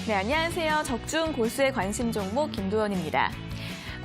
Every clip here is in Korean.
네, 안녕하세요. 적중 골수의 관심 종목 김도연입니다.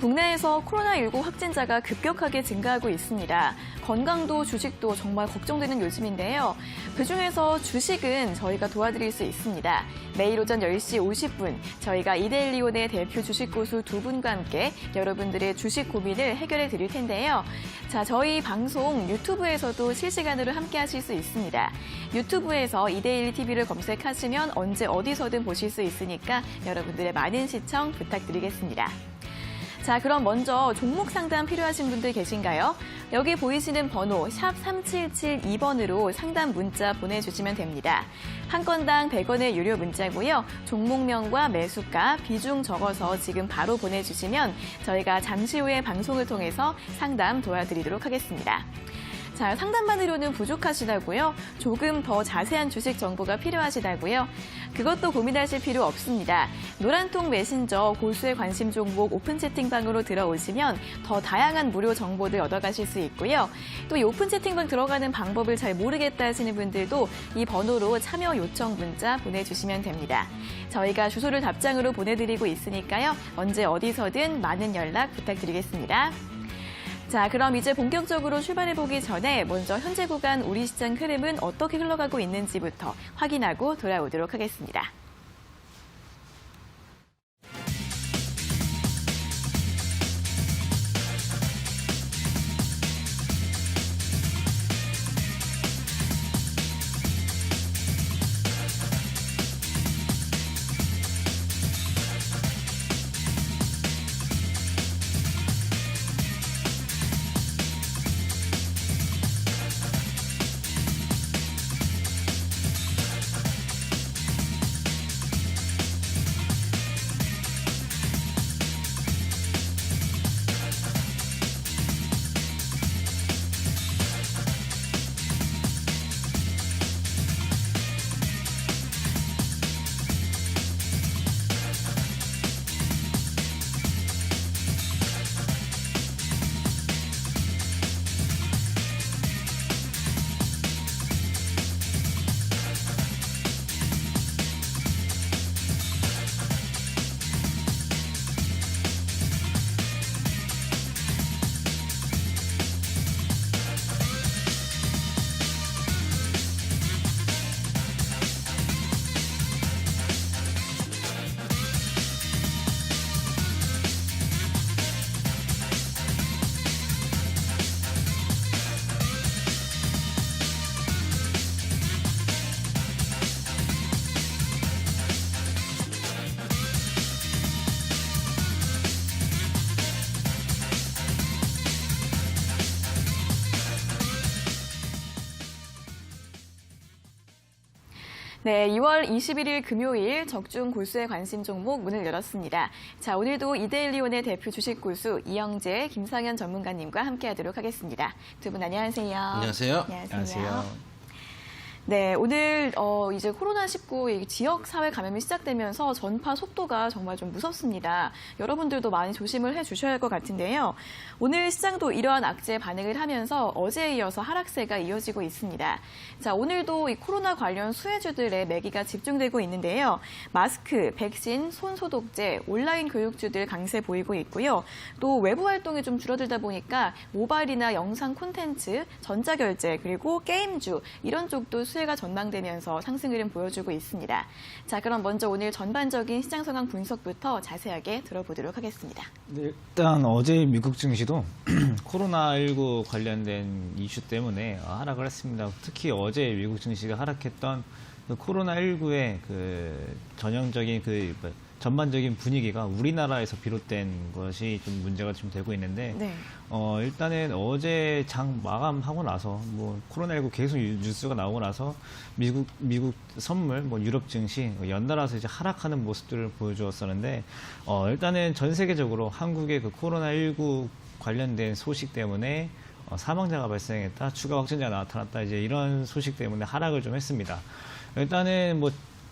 국내에서 코로나19 확진자가 급격하게 증가하고 있습니다. 건강도 주식도 정말 걱정되는 요즘인데요. 그중에서 주식은 저희가 도와드릴 수 있습니다. 매일 오전 10시 50분 저희가 이데일리온의 대표 주식 고수 두 분과 함께 여러분들의 주식 고민을 해결해 드릴 텐데요. 자, 저희 방송 유튜브에서도 실시간으로 함께 하실 수 있습니다. 유튜브에서 이데일리 TV를 검색하시면 언제 어디서든 보실 수 있으니까 여러분들의 많은 시청 부탁드리겠습니다. 자, 그럼 먼저 종목 상담 필요하신 분들 계신가요? 여기 보이시는 번호 샵 3772번으로 상담 문자 보내주시면 됩니다. 한 건당 100원의 유료 문자고요. 종목명과 매수가, 비중 적어서 지금 바로 보내주시면 저희가 잠시 후에 방송을 통해서 상담 도와드리도록 하겠습니다. 자, 상담만으로는 부족하시다고요? 조금 더 자세한 주식 정보가 필요하시다고요? 그것도 고민하실 필요 없습니다. 노란통 메신저 고수의 관심 종목 오픈 채팅방으로 들어오시면 더 다양한 무료 정보들 얻어가실 수 있고요. 또 이 오픈 채팅방 들어가는 방법을 잘 모르겠다 하시는 분들도 이 번호로 참여 요청 문자 보내주시면 됩니다. 저희가 주소를 답장으로 보내드리고 있으니까요. 언제 어디서든 많은 연락 부탁드리겠습니다. 자, 그럼 이제 본격적으로 출발해보기 전에 먼저 현재 구간 우리 시장 흐름은 어떻게 흘러가고 있는지부터 확인하고 돌아오도록 하겠습니다. 네, 2월 21일 금요일 적중 골수의 관심 종목 문을 열었습니다. 자, 오늘도 이데일리온의 대표 주식 고수 이영재, 김상현 전문가님과 함께하도록 하겠습니다. 두 분 안녕하세요. 안녕하세요. 안녕하세요. 네, 오늘 이제 코로나19 지역 사회 감염이 시작되면서 전파 속도가 정말 좀 무섭습니다. 여러분들도 많이 조심을 해주셔야 할 것 같은데요. 오늘 시장도 이러한 악재에 반응을 하면서 어제에 이어서 하락세가 이어지고 있습니다. 자, 오늘도 이 코로나 관련 수혜주들의 매기가 집중되고 있는데요. 마스크, 백신, 손소독제, 온라인 교육주들 강세 보이고 있고요. 또 외부 활동이 좀 줄어들다 보니까 모바일이나 영상 콘텐츠, 전자결제, 그리고 게임주 이런 쪽도 수혜가 전망되면서 상승 흐름 보여주고 있습니다. 자, 그럼 먼저 오늘 전반적인 시장 상황 분석부터 자세하게 들어보도록 하겠습니다. 네, 일단 어제 미국 증시도 코로나19 관련된 이슈 때문에 하락을 했습니다. 특히 어제 미국 증시가 하락했던 그 코로나19의 그 전형적인 전반적인 분위기가 우리나라에서 비롯된 것이 좀 문제가 좀 되고 있는데, 네. 일단은 어제 장 마감하고 나서 코로나19 계속 뉴스가 나오고 나서 미국 선물, 유럽 증시 연달아서 이제 하락하는 모습들을 보여주었었는데, 일단은 전 세계적으로 한국의 그 코로나19 관련된 소식 때문에 사망자가 발생했다, 추가 확진자가 나타났다, 이제 이런 소식 때문에 하락을 좀 했습니다. 일단은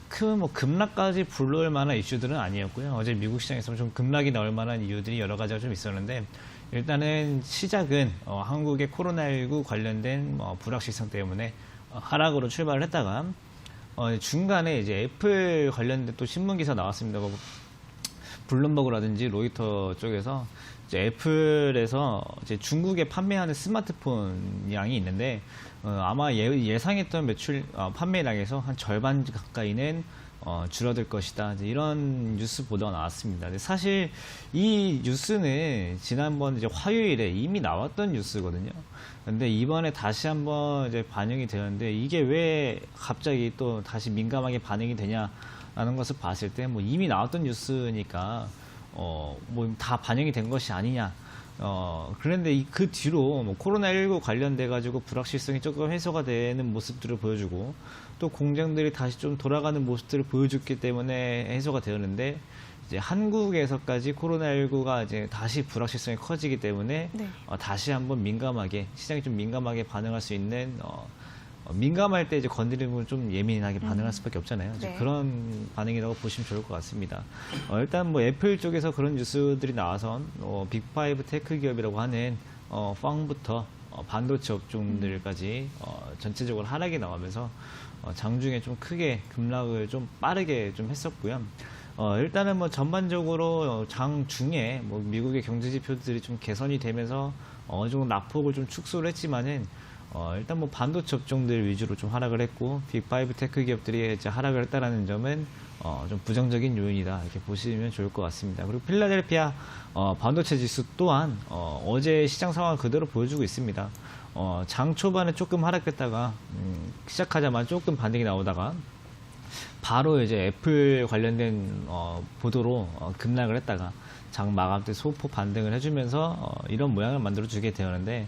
큰 급락까지 불러올 만한 이슈들은 아니었고요. 어제 미국 시장에서 좀 급락이 나올 만한 이유들이 여러 가지가 좀 있었는데, 일단은 시작은 한국의 코로나19 관련된 불확실성 때문에 하락으로 출발을 했다가 중간에 이제 애플 관련된 또 신문 기사 나왔습니다. 뭐 블룸버그라든지 로이터 쪽에서 이제 애플에서 이제 중국에 판매하는 스마트폰 양이 있는데 아마 예상했던 매출 판매량에서 한 절반 가까이는 줄어들 것이다. 이제 이런 뉴스 보도가 나왔습니다. 근데 사실 이 뉴스는 지난번 이제 화요일에 이미 나왔던 뉴스거든요. 근데 이번에 다시 한번 이제 반영이 되는데 이게 왜 갑자기 또 다시 민감하게 반영이 되냐라는 것을 봤을 때 뭐 이미 나왔던 뉴스니까 뭐 다 반영이 된 것이 아니냐. 그런데 그 뒤로 뭐 코로나19 관련돼 가지고 불확실성이 조금 해소가 되는 모습들을 보여주고 또 공장들이 다시 좀 돌아가는 모습들을 보여줬기 때문에 해소가 되었는데 이제 한국에서까지 코로나19가 이제 다시 불확실성이 커지기 때문에 네. 다시 한번 민감하게 시장이 좀 민감하게 반응할 수 있는 민감할 때 이제 건드리면 좀 예민하게 반응할 수밖에 없잖아요. 이제 네. 그런 반응이라고 보시면 좋을 것 같습니다. 일단 뭐 애플 쪽에서 그런 뉴스들이 나와서 빅5 테크 기업이라고 하는 펑부터 반도체 업종들까지 전체적으로 하락이 나오면서 장중에 좀 크게 급락을 좀 빠르게 좀 했었고요. 일단은 뭐 전반적으로 장중에 뭐 미국의 경제 지표들이 좀 개선이 되면서 어느 정도 낙폭을 좀 축소를 했지만은 일단 뭐 반도체 업종들 위주로 좀 하락을 했고 빅5 테크 기업들이 이제 하락을 했다라는 점은 좀 부정적인 요인이다 이렇게 보시면 좋을 것 같습니다. 그리고 필라델피아 반도체 지수 또한 어제 시장 상황을 그대로 보여주고 있습니다. 장 초반에 조금 하락했다가 시작하자마자 조금 반등이 나오다가 바로 이제 애플 관련된 보도로 급락을 했다가 장 마감 때 소폭 반등을 해주면서 이런 모양을 만들어 주게 되었는데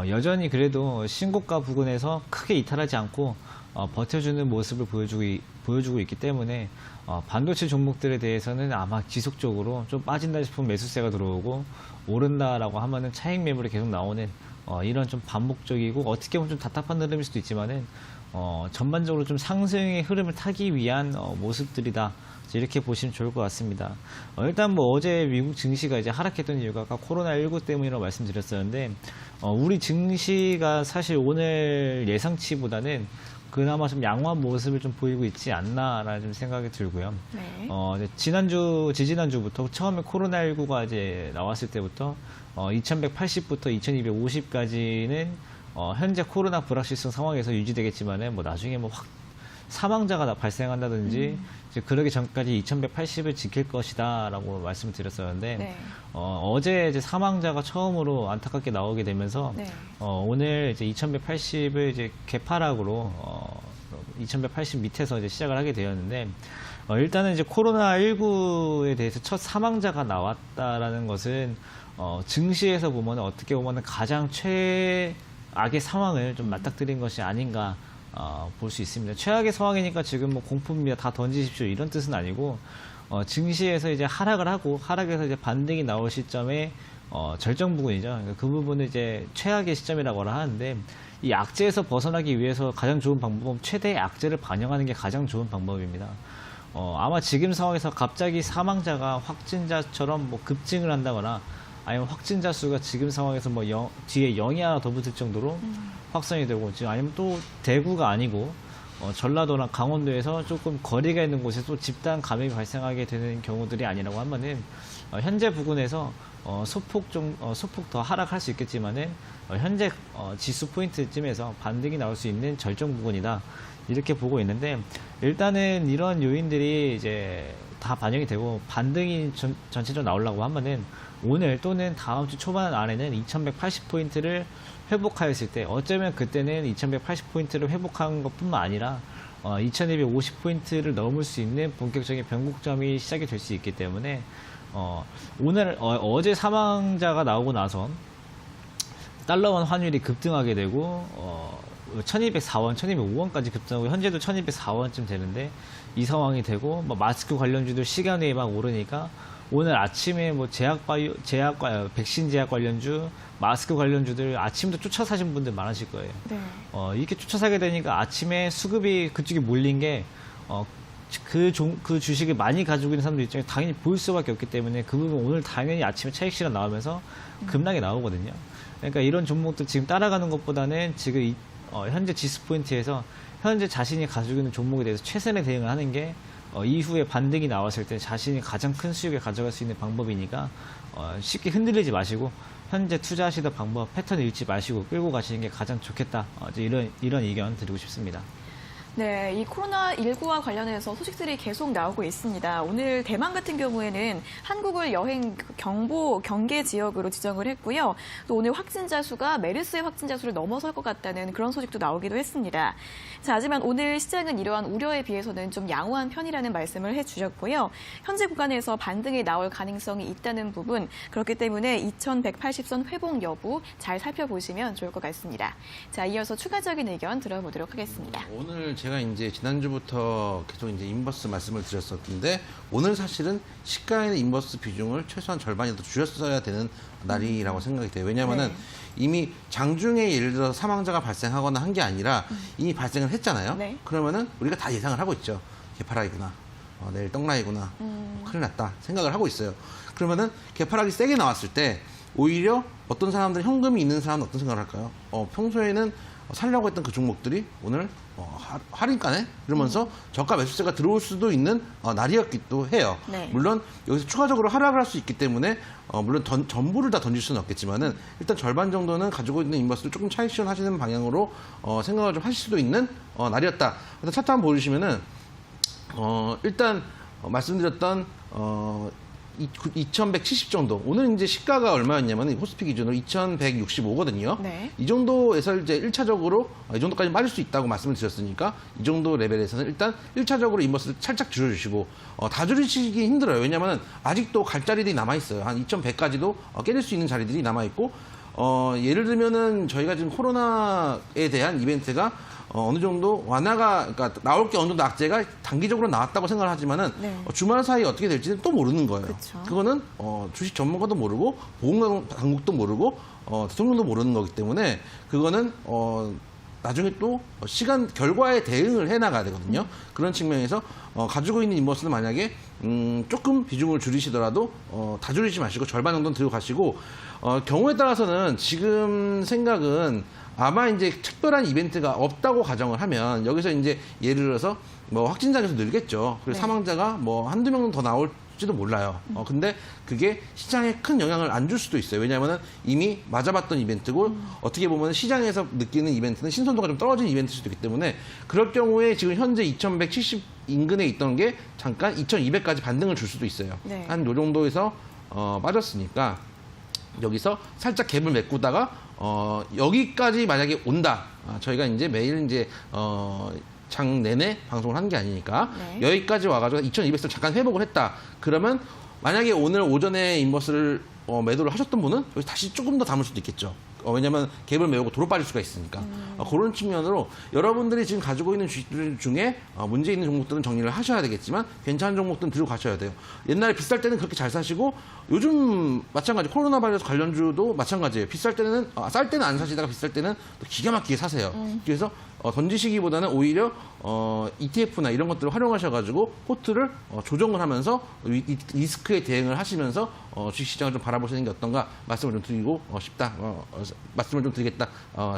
여전히 그래도 신고가 부근에서 크게 이탈하지 않고 버텨주는 모습을 보여주고 있기 때문에 반도체 종목들에 대해서는 아마 지속적으로 좀 빠진다 싶으면 매수세가 들어오고 오른다라고 하면은 차익 매물이 계속 나오는 이런 좀 반복적이고 어떻게 보면 좀 답답한 흐름일 수도 있지만은 전반적으로 좀 상승의 흐름을 타기 위한 모습들이다. 이렇게 보시면 좋을 것 같습니다. 일단 뭐 어제 미국 증시가 이제 하락했던 이유가 아까 코로나19 때문이라고 말씀드렸었는데 우리 증시가 사실 오늘 예상치보다는 그나마 좀 양호한 모습을 좀 보이고 있지 않나라는 좀 생각이 들고요. 네. 이제 지지난주부터 처음에 코로나19가 이제 나왔을 때부터 2180부터 2250까지는 현재 코로나 불확실성 상황에서 유지되겠지만은 뭐 나중에 뭐 사망자가 발생한다든지 이제 그러기 전까지 2180을 지킬 것이다라고 말씀을 드렸었는데 네. 어제 이제 사망자가 처음으로 안타깝게 나오게 되면서 네. 오늘 이제 2180을 이제 개파락으로 2180 밑에서 이제 시작을 하게 되었는데 일단은 이제 코로나19에 대해서 첫 사망자가 나왔다라는 것은 증시에서 보면 어떻게 보면 가장 최악의 상황을 좀 맞닥뜨린 것이 아닌가 볼 수 있습니다. 최악의 상황이니까 지금 뭐 공품입니다. 다 던지십시오. 이런 뜻은 아니고, 증시에서 이제 하락을 하고, 하락에서 이제 반등이 나올 시점에, 절정 부분이죠. 그러니까 그 부분을 이제 최악의 시점이라고 하는데, 이 악재에서 벗어나기 위해서 가장 좋은 방법은 최대의 악재를 반영하는 게 가장 좋은 방법입니다. 아마 지금 상황에서 갑자기 사망자가 확진자처럼 뭐 급증을 한다거나, 아니면 확진자 수가 지금 상황에서 뭐 뒤에 0이 하나 더 붙을 정도로 확산이 되고 지금 아니면 또 대구가 아니고 전라도나 강원도에서 조금 거리가 있는 곳에서 또 집단 감염이 발생하게 되는 경우들이 아니라고 하면은 현재 부근에서 소폭 더 하락할 수 있겠지만은 현재 지수 포인트쯤에서 반등이 나올 수 있는 절정 부분이다 이렇게 보고 있는데 일단은 이런 요인들이 이제 다 반영이 되고 반등이 전체적으로 나오려고 하면은 오늘 또는 다음 주 초반 안에는 2180포인트를 회복하였을 때 어쩌면 그때는 2180포인트를 회복한 것뿐만 아니라 2250포인트를 넘을 수 있는 본격적인 변곡점이 시작이 될 수 있기 때문에 오늘 어제 사망자가 나오고 나서 달러원 환율이 급등하게 되고 1204원, 1205원까지 급등하고 현재도 1204원쯤 되는데 이 상황이 되고 뭐 마스크 관련주들 시간에 막 오르니까 오늘 아침에 뭐 백신 제약 관련주, 마스크 관련주들 아침부터 쫓아 사신 분들 많으실 거예요. 네. 이렇게 쫓아 사게 되니까 아침에 수급이 그쪽에 몰린 게 그 주식을 많이 가지고 있는 사람들 입장에 당연히 보일 수밖에 없기 때문에 그 부분 오늘 당연히 아침에 차익 실현 나오면서 급락이 나오거든요. 그러니까 이런 종목들 지금 따라가는 것보다는 지금 현재 지수 포인트에서 현재 자신이 가지고 있는 종목에 대해서 최선의 대응을 하는 게 이후에 반등이 나왔을 때 자신이 가장 큰 수익을 가져갈 수 있는 방법이니까 쉽게 흔들리지 마시고 현재 투자하시던 방법, 패턴을 잃지 마시고 끌고 가시는 게 가장 좋겠다. 이제 이런 의견 드리고 싶습니다. 네, 이 코로나19와 관련해서 소식들이 계속 나오고 있습니다. 오늘 대만 같은 경우에는 한국을 여행 경보 경계 지역으로 지정을 했고요. 또 오늘 확진자 수가 메르스의 확진자 수를 넘어설 것 같다는 그런 소식도 나오기도 했습니다. 자, 하지만 오늘 시장은 이러한 우려에 비해서는 좀 양호한 편이라는 말씀을 해주셨고요. 현재 구간에서 반등이 나올 가능성이 있다는 부분, 그렇기 때문에 2180선 회복 여부 잘 살펴보시면 좋을 것 같습니다. 자, 이어서 추가적인 의견 들어보도록 하겠습니다. 오늘 제가 이제 지난주부터 계속 이제 인버스 말씀을 드렸었는데 오늘 사실은 시가에는 인버스 비중을 최소한 절반이라도 줄였어야 되는 날이라고 생각이 돼요. 왜냐하면은 이미 장중에 예를 들어 사망자가 발생하거나 한 게 아니라 이미 발생을 했잖아요. 네. 그러면은 우리가 다 예상을 하고 있죠. 개파락이구나. 내일 떡라이구나. 큰일 났다. 생각을 하고 있어요. 그러면은 개파락이 세게 나왔을 때 오히려 어떤 사람들은 현금이 있는 사람은 어떤 생각을 할까요? 평소에는 살려고 했던 그 종목들이 오늘 할인가네? 이러면서 저가 매수세가 들어올 수도 있는 날이었기도 해요. 네. 물론 여기서 추가적으로 하락을 할 수 있기 때문에 물론 전부를 다 던질 수는 없겠지만은 일단 절반 정도는 가지고 있는 인버스를 조금 차익 실현하시는 방향으로 생각을 좀 하실 수도 있는 날이었다. 일단 차트 한번 보여주시면은 일단 말씀드렸던 2170 정도. 오늘 이제 시가가 얼마였냐면 호스피 기준으로 2165거든요. 네. 이 정도에서 이제 1차적으로 이 정도까지 빠질 수 있다고 말씀을 드렸으니까 이 정도 레벨에서는 일단 1차적으로 인버스를 살짝 줄여주시고 다 줄이시기 힘들어요. 왜냐하면 아직도 갈 자리들이 남아있어요. 한 2100까지도 깨질 수 있는 자리들이 남아있고 예를 들면은 저희가 지금 코로나에 대한 이벤트가 어느 정도 완화가, 그러니까 나올 게 어느 정도 악재가 단기적으로 나왔다고 생각을 하지만은 네. 주말 사이에 어떻게 될지는 또 모르는 거예요. 그쵸. 그거는 주식 전문가도 모르고 보건당국도 모르고 대통령도 모르는 거기 때문에 그거는 나중에 또 결과에 대응을 해 나가야 되거든요. 그런 측면에서 가지고 있는 인버스는 만약에 조금 비중을 줄이시더라도 다 줄이지 마시고 절반 정도는 들고 가시고 경우에 따라서는 지금 생각은 아마 이제 특별한 이벤트가 없다고 가정을 하면 여기서 이제 예를 들어서 뭐 확진자가 계속 늘겠죠. 그리고 네. 사망자가 뭐 한두 명 더 나올지도 몰라요. 근데 그게 시장에 큰 영향을 안 줄 수도 있어요. 왜냐하면 이미 맞아봤던 이벤트고 어떻게 보면 시장에서 느끼는 이벤트는 신선도가 좀 떨어진 이벤트일 수도 있기 때문에 그럴 경우에 지금 현재 2170 인근에 있던 게 잠깐 2200까지 반등을 줄 수도 있어요. 네. 한 요 정도에서 빠졌으니까 여기서 살짝 갭을 메꾸다가 여기까지 만약에 온다. 저희가 이제 매일 이제 장 내내 방송을 한 게 아니니까 네. 여기까지 와가지고 2200선 잠깐 회복을 했다. 그러면 만약에 오늘 오전에 인버스를 매도를 하셨던 분은 여기 다시 조금 더 담을 수도 있겠죠. 왜냐하면 갭을 메우고 도로 빠질 수가 있으니까. 그런 측면으로 여러분들이 지금 가지고 있는 주식들 중에 문제 있는 종목들은 정리를 하셔야 되겠지만 괜찮은 종목들은 들고 가셔야 돼요. 옛날에 비쌀 때는 그렇게 잘 사시고 요즘 마찬가지 코로나 바이러스 관련주도 마찬가지예요. 비쌀 때는 쌀 때는 안 사시다가 비쌀 때는 또 기가 막히게 사세요. 그래서 던지시기보다는 오히려 ETF나 이런 것들을 활용하셔가지고 포트를 조정을 하면서 리스크에 대응을 하시면서 주식시장을 좀 바라보시는 게 어떤가 말씀을 좀 드리고 말씀을 좀 드리겠다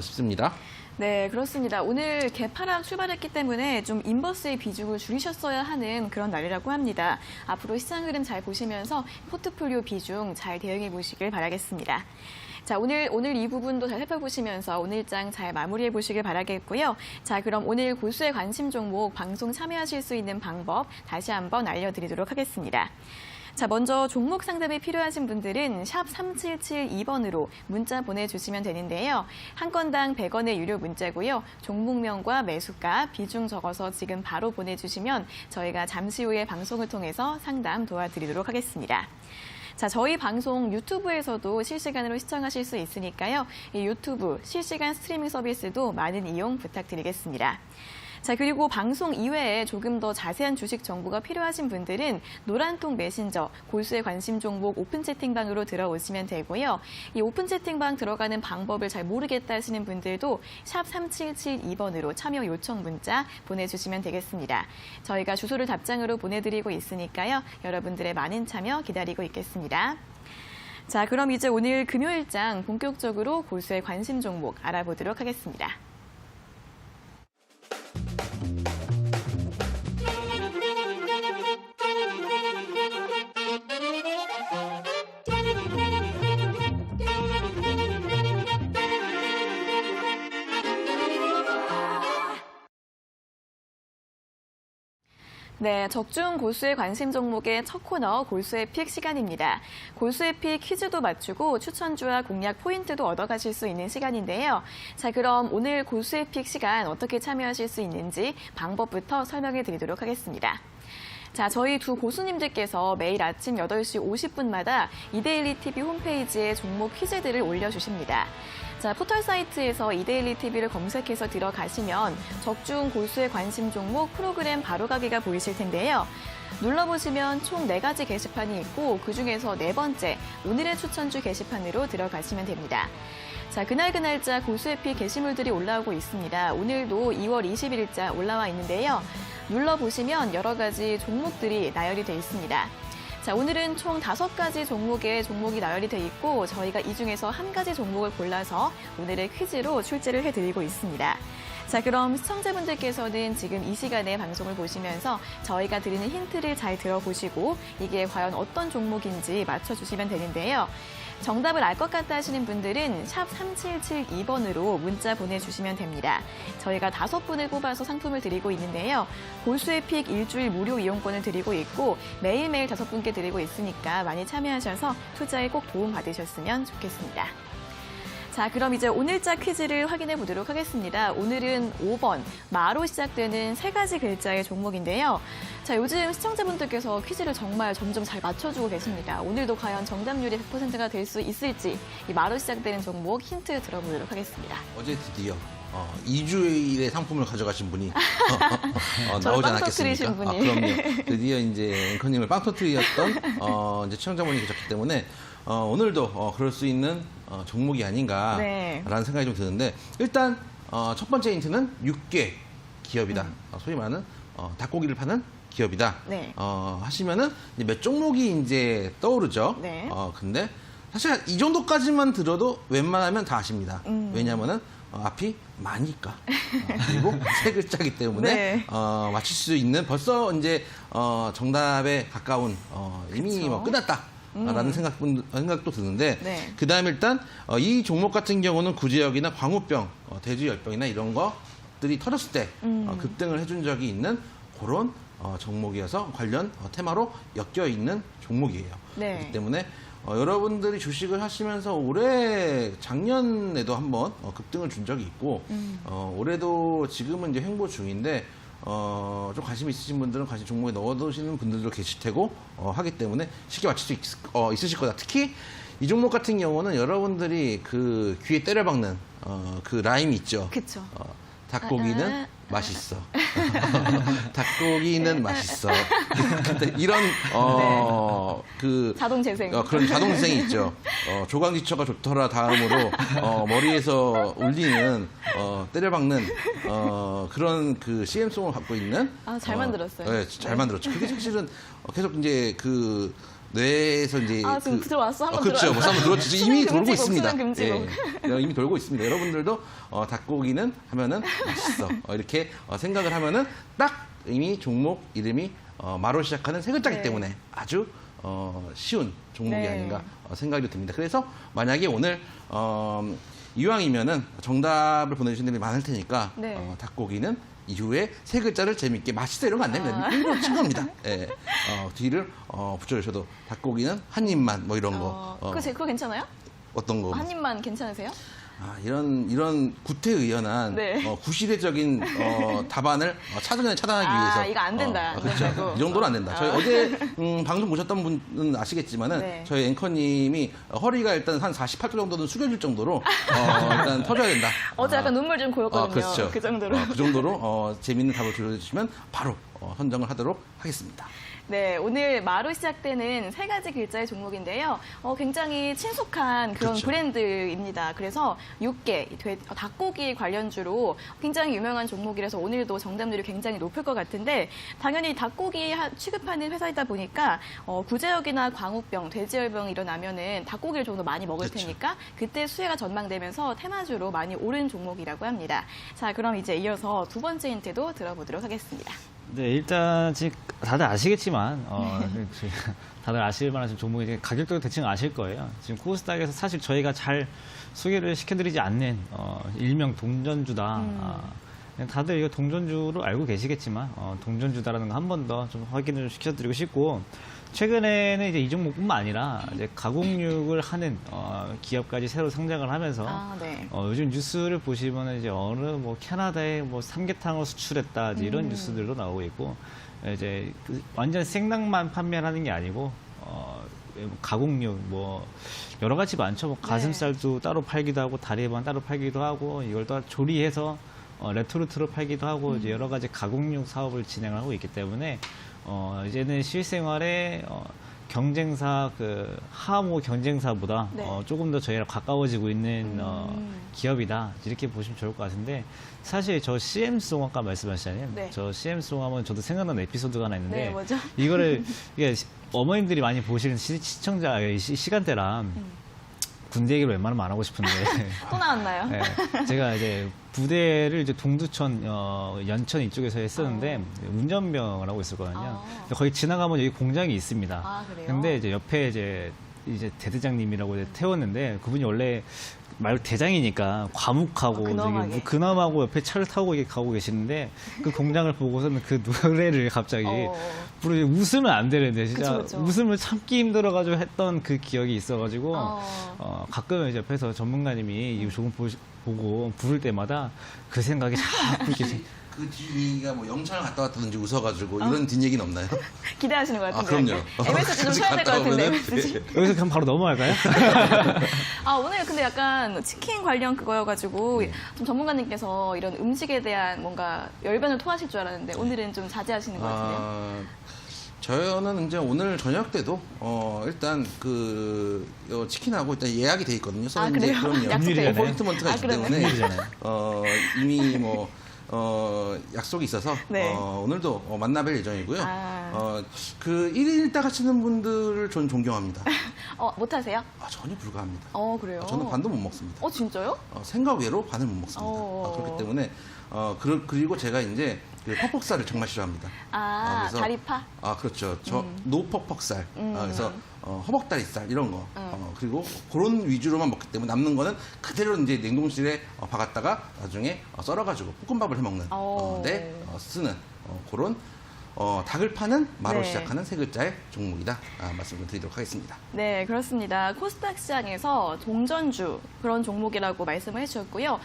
싶습니다. 네, 그렇습니다. 오늘 개파락 출발했기 때문에 좀 인버스의 비중을 줄이셨어야 하는 그런 날이라고 합니다. 앞으로 시장 흐름 잘 보시면서 포트폴리오 비중 잘 대응해 보시길 바라겠습니다. 자, 오늘 이 부분도 잘 살펴보시면서 오늘장 잘 마무리해 보시길 바라겠고요. 자, 그럼 오늘 고수의 관심 종목 방송 참여하실 수 있는 방법 다시 한번 알려드리도록 하겠습니다. 자, 먼저 종목 상담이 필요하신 분들은 샵 3772번으로 문자 보내주시면 되는데요. 한 건당 100원의 유료 문자고요. 종목명과 매수가, 비중 적어서 지금 바로 보내주시면 저희가 잠시 후에 방송을 통해서 상담 도와드리도록 하겠습니다. 자, 저희 방송 유튜브에서도 실시간으로 시청하실 수 있으니까요. 이 유튜브 실시간 스트리밍 서비스도 많은 이용 부탁드리겠습니다. 자, 그리고 방송 이외에 조금 더 자세한 주식 정보가 필요하신 분들은 노란통 메신저 고수의 관심 종목 오픈 채팅방으로 들어오시면 되고요. 이 오픈 채팅방 들어가는 방법을 잘 모르겠다 하시는 분들도 샵 3772번으로 참여 요청 문자 보내주시면 되겠습니다. 저희가 주소를 답장으로 보내드리고 있으니까요. 여러분들의 많은 참여 기다리고 있겠습니다. 자, 그럼 이제 오늘 금요일장 본격적으로 고수의 관심 종목 알아보도록 하겠습니다. 네, 적중 고수의 관심 종목의 첫 코너 고수의 픽 시간입니다. 고수의 픽 퀴즈도 맞추고 추천주와 공략 포인트도 얻어가실 수 있는 시간인데요. 자, 그럼 오늘 고수의 픽 시간 어떻게 참여하실 수 있는지 방법부터 설명해 드리도록 하겠습니다. 자, 저희 두 고수님들께서 매일 아침 8시 50분마다 이데일리 TV 홈페이지에 종목 퀴즈들을 올려주십니다. 자, 포털 사이트에서 이데일리 TV를 검색해서 들어가시면 적중 고수의 관심 종목 프로그램 바로가기가 보이실 텐데요. 눌러보시면 총 4가지 게시판이 있고 그중에서 4번째 오늘의 추천주 게시판으로 들어가시면 됩니다. 자, 그날자 고수의 픽 게시물들이 올라오고 있습니다. 오늘도 2월 20일자 올라와 있는데요. 눌러보시면 여러 가지 종목들이 나열이 되어 있습니다. 자, 오늘은 총 5가지 종목의 종목이 나열이 돼 있고 저희가 이 중에서 한 가지 종목을 골라서 오늘의 퀴즈로 출제를 해드리고 있습니다. 자, 그럼 시청자분들께서는 지금 이 시간에 방송을 보시면서 저희가 드리는 힌트를 잘 들어보시고 이게 과연 어떤 종목인지 맞춰주시면 되는데요. 정답을 알 것 같다 하시는 분들은 샵 3772번으로 문자 보내주시면 됩니다. 저희가 5분을 뽑아서 상품을 드리고 있는데요. 고수의 픽 일주일 무료 이용권을 드리고 있고 매일매일 5분께 드리고 있으니까 많이 참여하셔서 투자에 꼭 도움 받으셨으면 좋겠습니다. 자, 그럼 이제 오늘자 퀴즈를 확인해 보도록 하겠습니다. 오늘은 5번, 마로 시작되는 3가지 글자의 종목인데요. 자, 요즘 시청자분들께서 퀴즈를 정말 점점 잘 맞춰주고 계십니다. 오늘도 과연 정답률이 100%가 될 수 있을지 이 마로 시작되는 종목 힌트 들어보도록 하겠습니다. 어제 드디어 2주일의 상품을 가져가신 분이 저를 나오지 빵 않았겠습니까? 터뜨리신 분이. 그럼요. 드디어 이제 앵커님을 빵 터뜨렸던 이제 시청자분이 계셨기 때문에 오늘도 그럴 수 있는 종목이 아닌가라는 네. 생각이 좀 드는데 일단 첫 번째 힌트는 육계 기업이다. 소위 말하는 닭고기를 파는 기업이다. 네. 하시면은 이제 몇 종목이 이제 떠오르죠. 네. 근데 사실 이 정도까지만 들어도 웬만하면 다 아십니다. 왜냐하면은 앞이 많으니까. 그리고 3글자이기 때문에 네. 맞출 수 있는 벌써 이제 정답에 가까운 이미 그쵸. 뭐 끝났다. 라는 생각도 드는데 네. 그다음에 일단 이 종목 같은 경우는 구제역이나 광우병, 대주열병이나 이런 것들이 터졌을 때 급등을 해준 적이 있는 그런 종목이어서 관련 테마로 엮여 있는 종목이에요. 네. 그렇기 때문에 여러분들이 주식을 하시면서 올해 작년에도 한번 급등을 준 적이 있고 올해도 지금은 이제 횡보 중인데 좀 관심 있으신 분들은 관심 종목에 넣어두시는 분들도 계실 테고 하기 때문에 쉽게 맞출 수 있으실 거다. 특히 이 종목 같은 경우는 여러분들이 그 귀에 때려박는 그 라임이 있죠. 그쵸. 닭고기는 맛있어. 닭고기는 맛있어. 이런 그 자동 재생. 그런 자동 재생이 있죠. 조강지처가 좋더라 다음으로 머리에서 울리는 때려박는 그런 그 CM송을 갖고 있는 잘 만들었어요. 네, 잘 만들었죠. 그게 사실은 계속 이제 그 뇌에서 이제 지금 들어왔어? 한번 그렇죠. 들어왔어? 한번 들어왔죠. 이미 돌고 금지곡, 있습니다. 수능 금지곡. 예, 이미 돌고 있습니다. 여러분들도 닭고기는 하면은 맛있어. 이렇게 생각을 하면은 딱 이미 종목 이름이 마로 시작하는 3글자이기 네. 때문에 아주 쉬운 종목이 네. 아닌가 생각이 듭니다. 그래서 만약에 오늘 이왕이면은 정답을 보내주신 분들이 많을 테니까 네. 닭고기는 이후에 3글자를 재밌게 맛있어 이런 거 안 됩니다. 일부러 친 겁니다. 예. 뒤를 붙여주셔도 닭고기는 한 입만 뭐 이런 거. 그거 괜찮아요? 어떤 거? 한 입만 괜찮으세요? 이런 구태의연한 네. 구시대적인 답안을 차단하기 위해서. 이거 안 된다. 안 그렇죠. 된다고. 이 정도는 안 된다. 저희 어제 방송 보셨던 분은 아시겠지만은 네. 저희 앵커님이 허리가 일단 한 48도 정도는 숙여질 정도로 일단 터져야 된다. 어제 약간 눈물 좀 고였거든요. 그렇죠. 그 정도로. 그 정도로 재미있는 답을 들려주시면 바로 선정을 하도록 하겠습니다. 네, 오늘 마로 시작되는 3가지 글자의 종목인데요. 굉장히 친숙한 그런 그렇죠. 브랜드입니다. 그래서 육계, 닭고기 관련주로 굉장히 유명한 종목이라서 오늘도 정답률이 굉장히 높을 것 같은데 당연히 닭고기 취급하는 회사이다 보니까 구제역이나 광우병, 돼지열병이 일어나면은 닭고기를 좀 더 많이 먹을 그렇죠. 테니까 그때 수혜가 전망되면서 테마주로 많이 오른 종목이라고 합니다. 자, 그럼 이제 이어서 2번째 힌트도 들어보도록 하겠습니다. 네, 일단 지금 다들 아시겠지만 다들 아실 만한 종목이 가격도 대충 아실 거예요. 지금 코스닥에서 사실 저희가 잘 소개를 시켜드리지 않는 일명 동전주다. 다들 이거 동전주로 알고 계시겠지만 동전주다라는 거 한 번 더 좀 확인을 시켜드리고 싶고 최근에는 이제 이 종목뿐만 아니라 이제 가공육을 하는 기업까지 새로 상장을 하면서 네. 요즘 뉴스를 보시면 이제 어느 뭐 캐나다에 뭐 삼계탕을 수출했다 이제 이런 뉴스들도 나오고 있고 이제 완전 생닭만 판매하는 게 아니고 가공육 뭐 여러 가지 많죠. 뭐 가슴살도 따로 팔기도 하고 다리에만 따로 팔기도 하고 이걸 또 조리해서 레토르트로 팔기도 하고 이제 여러 가지 가공육 사업을 진행하고 있기 때문에 이제는 실생활에 경쟁사 하모 경쟁사보다 조금 더 저희랑 가까워지고 있는 기업이다 이렇게 보시면 좋을 것 같은데 사실 저 CM송 아까 말씀하셨잖아요. 네. 저 CM송 하면 저도 생각나는 에피소드가 하나 있는데 네, 뭐죠? 이거를 이게 어머님들이 많이 보시는 시청자 시간대랑 군대 얘기를 웬만하면 안 하고 싶은데 또 나왔나요? 네, 제가 이제 부대를 이제 동두천, 연천 이쪽에서 했었는데 운전병을 하고 있었거든요. 근데 거기 지나가면 여기 공장이 있습니다. 아, 그래요? 근데 이제 옆에 이제 대대장님이라고 이제 태웠는데 그분이 원래 말 대장이니까 과묵하고 근엄하게. 되게 근엄하고 옆에 차를 타고 가고 계시는데 그 공장을 보고서는 그 노래를 갑자기 부르지 웃으면 안 되는데 진짜 그쵸. 웃음을 참기 힘들어가지고 했던 그 기억이 있어가지고 가끔 이제 옆에서 전문가님이 이 조금 보고 부를 때마다 그 생각이 자꾸 이렇게 그 뒷얘기가 뭐 영창을 갔다 왔다든지 웃어가지고 이런 뒷얘기는 없나요? 기대하시는 것 아, 같은데. 그럼요. MSG 좀 쳐야 될 것 같은데. MSG. 여기서 그냥 바로 넘어갈까요? 오늘 근데 약간 치킨 관련 그거여가지고 좀 전문가님께서 이런 음식에 대한 뭔가 열변을 토하실 줄 알았는데 오늘은 좀 자제하시는 것 같은데요. 저는 이제 오늘 저녁 때도 일단 치킨하고 일단 예약이 돼 있거든요. 그래요? 그럼요. 약속돼 있네요. 어포인트먼트가 있기 그러네. 때문에 금요일이잖아요. 이미 약속이 있어서 네. 오늘도 만나뵐 예정이고요. 그 1인 1닭 하시는 분들을 저는 존경합니다. 못하세요? 전혀 불가합니다. 그래요? 저는 반도 못 먹습니다. 진짜요? 생각 외로 반을 못 먹습니다. 그렇기 때문에 그리고 제가 이제 그 퍽퍽살을 정말 싫어합니다. 그래서, 다리파? 그렇죠. 노퍽퍽살. 그래서 허벅다리살 이런 거. 그리고 그런 위주로만 먹기 때문에 남는 거는 그대로 이제 냉동실에 박았다가 나중에 썰어가지고 볶음밥을 해 먹는 쓰는 그런 닭을 파는 마로 시작하는 세 글자의 종목이다 말씀을 드리도록 하겠습니다. 네, 그렇습니다. 코스닥 시장에서 동전주 그런 종목이라고 말씀을 해주셨고요.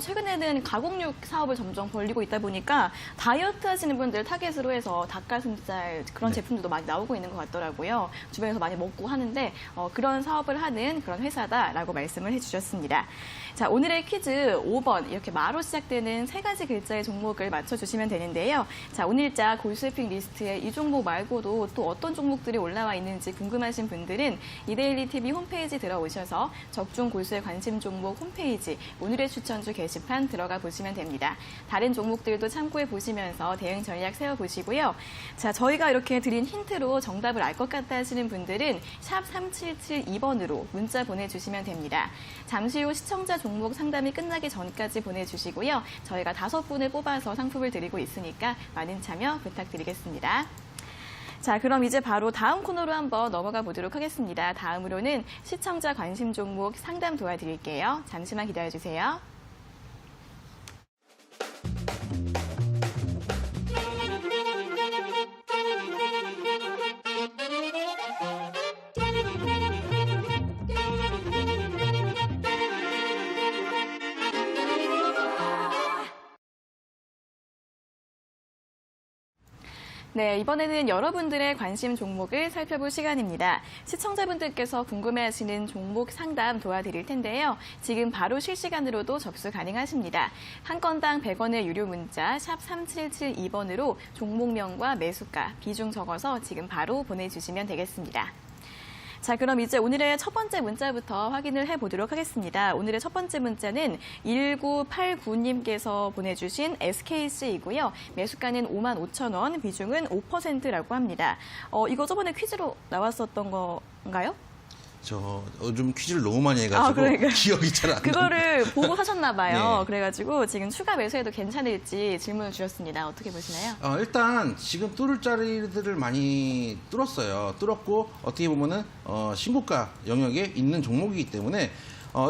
최근에는 가공육 사업을 점점 벌리고 있다 보니까 다이어트 하시는 분들 타겟으로 해서 닭가슴살 그런 제품들도 많이 나오고 있는 것 같더라고요. 주변에서 많이 먹고 하는데 그런 사업을 하는 그런 회사다라고 말씀을 해주셨습니다. 자, 오늘의 퀴즈 5번 이렇게 마로 시작되는 세 가지 글자의 종목을 맞춰주시면 되는데요. 자, 오늘자 골수해핑 리스트에 이 종목 말고도 또 어떤 종목들이 올라와 있는지 궁금하신 분들은 이데일리 TV 홈페이지 들어오셔서 적중 골수의 관심 종목 홈페이지 오늘의 추천주 게시판 들어가 보시면 됩니다. 다른 종목들도 참고해 보시면서 대응 전략 세워보시고요. 자, 저희가 이렇게 드린 힌트로 정답을 알 것 같다 하시는 분들은 샵 3772번으로 문자 보내주시면 됩니다. 잠시 후 시청자 종목 상담이 끝나기 전까지 보내주시고요. 저희가 5분을 뽑아서 상품을 드리고 있으니까 많은 참여 부탁드리겠습니다. 자, 그럼 이제 바로 다음 코너로 한번 넘어가 보도록 하겠습니다. 다음으로는 시청자 관심 종목 상담 도와드릴게요. 잠시만 기다려주세요. 네, 이번에는 여러분들의 관심 종목을 살펴볼 시간입니다. 시청자분들께서 궁금해하시는 종목 상담 도와드릴 텐데요. 지금 바로 실시간으로도 접수 가능하십니다. 한 건당 100원의 유료 문자 샵 3772번으로 종목명과 매수가, 비중 적어서 지금 바로 보내주시면 되겠습니다. 자, 그럼 이제 오늘의 첫 번째 문자부터 확인을 해보도록 하겠습니다. 오늘의 첫 번째 문자는 1989님께서 보내주신 SKC이고요. 매수가는 55,000원, 비중은 5%라고 합니다. 이거 저번에 퀴즈로 나왔었던 건가요? 저 요즘 퀴즈를 너무 많이 해가지고 그러니까요. 기억이 잘 안 나요. 그거를 보고 사셨나 봐요. 네. 그래가지고 지금 추가 매수해도 괜찮을지 질문을 주셨습니다. 어떻게 보시나요? 일단 지금 뚫을 자리들을 많이 뚫었어요. 뚫었고 어떻게 보면은 신고가 영역에 있는 종목이기 때문에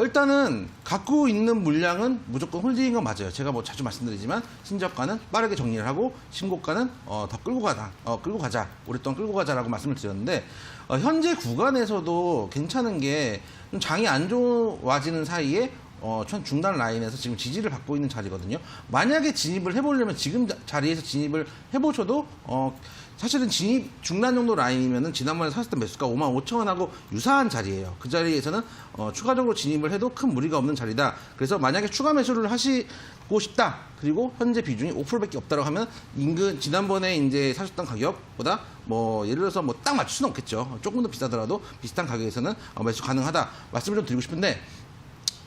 일단은 갖고 있는 물량은 무조건 홀딩인 건 맞아요. 제가 뭐 자주 말씀드리지만 신저가는 빠르게 정리를 하고 신고가는 더 끌고 가자. 오랫동안 끌고 가자라고 말씀을 드렸는데 현재 구간에서도 괜찮은 게 좀 장이 안 좋아지는 사이에 중단 라인에서 지금 지지를 받고 있는 자리거든요. 만약에 진입을 해보려면 지금 자리에서 진입을 해보셔도 사실은 진입 중단 정도 라인이면은 지난번에 샀을 때 매수가 55,000원하고 유사한 자리예요. 그 자리에서는 추가적으로 진입을 해도 큰 무리가 없는 자리다. 그래서 만약에 추가 매수를 하시고 싶다. 그리고 현재 비중이 5%밖에 없다고 하면 인근 지난번에 이제 사셨던 가격보다 뭐 예를 들어서 뭐 딱 맞출 수는 없겠죠. 조금 더 비싸더라도 비슷한 가격에서는 매수 가능하다. 말씀을 좀 드리고 싶은데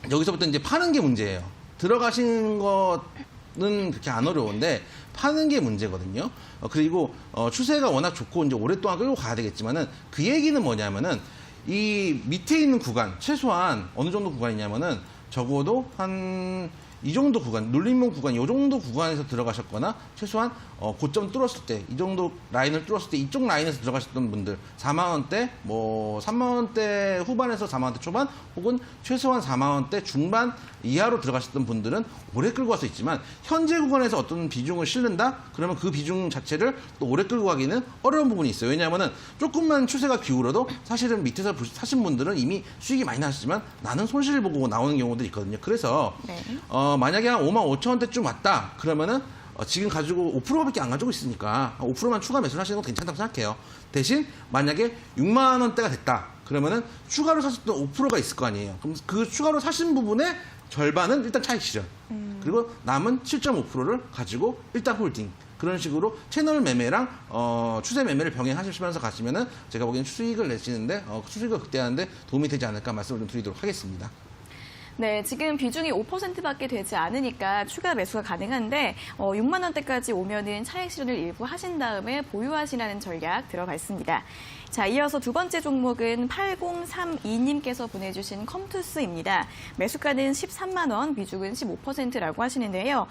여기서부터 이제 파는 게 문제예요. 들어가시는 거는 그렇게 안 어려운데 파는 게 문제거든요. 그리고 추세가 워낙 좋고 이제 오랫동안 끌고 가야 되겠지만은 그 얘기는 뭐냐면은 이 밑에 있는 구간 최소한 어느 정도 구간이냐면은 적어도 한 이 정도 구간, 눌림목 구간, 이 정도 구간에서 들어가셨거나 최소한 고점 뚫었을 때, 이 정도 라인을 뚫었을 때 이쪽 라인에서 들어가셨던 분들 4만 원대, 뭐 3만 원대 후반에서 4만 원대 초반 혹은 최소한 4만 원대 중반 이하로 들어가셨던 분들은 오래 끌고 갈 수 있지만 현재 구간에서 어떤 비중을 실는다? 그러면 그 비중 자체를 또 오래 끌고 가기는 어려운 부분이 있어요. 왜냐하면은 조금만 추세가 기울어도 사실은 밑에서 사신 분들은 이미 수익이 많이 나셨지만 나는 손실을 보고 나오는 경우도 있거든요. 그래서 네. 만약에 한 55,000원대쯤 왔다 그러면은 지금 가지고 5%밖에 안 가지고 있으니까 5%만 추가 매수를 하시는 건 괜찮다고 생각해요. 대신 만약에 6만 원대가 됐다 그러면은 추가로 사셨던 5%가 있을 거 아니에요. 그럼 그 추가로 사신 부분의 절반은 일단 차익 실현. 그리고 남은 7.5%를 가지고 일단 홀딩. 그런 식으로 채널 매매랑 추세 매매를 병행하시면서 가시면은 제가 보기엔 수익을 내시는데 수익을 극대화하는데 도움이 되지 않을까 말씀을 좀 드리도록 하겠습니다. 네, 지금 비중이 5%밖에 되지 않으니까 추가 매수가 가능한데 6만 원대까지 오면은 차익 실현을 일부 하신 다음에 보유하시라는 전략 들어가 있습니다. 자, 이어서 두 번째 종목은 8032님께서 보내주신 컴투스입니다. 매수가는 13만 원, 비중은 15%라고 하시는데요.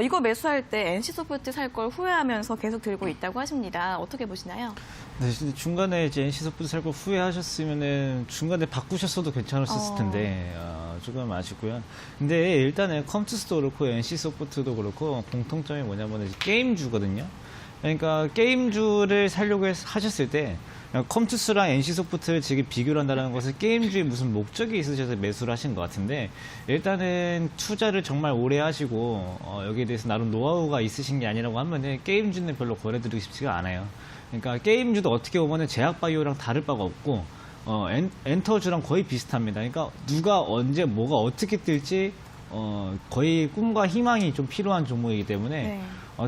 이거 매수할 때 NC소프트 살 걸 후회하면서 계속 들고 있다고 하십니다. 어떻게 보시나요? 네, 중간에 이제 NC소프트 살 거 후회하셨으면은 중간에 바꾸셨어도 괜찮았을 텐데 조금 아쉽고요. 근데 일단은 컴투스도 그렇고 NC소프트도 그렇고 공통점이 뭐냐면 이제 게임주거든요. 그러니까 게임주를 살려고 하셨을 때 컴투스랑 NC소프트를 지금 비교를 한다는 것은 게임주에 무슨 목적이 있으셔서 매수를 하신 것 같은데 일단은 투자를 정말 오래 하시고 여기에 대해서 나름 노하우가 있으신 게 아니라고 하면은 게임주는 별로 거래드리고 싶지가 않아요. 그러니까 게임주도 어떻게 보면은 제약바이오랑 다를 바가 없고 엔터주랑 거의 비슷합니다. 그러니까 누가 언제 뭐가 어떻게 뜰지 거의 꿈과 희망이 좀 필요한 종목이기 때문에 네.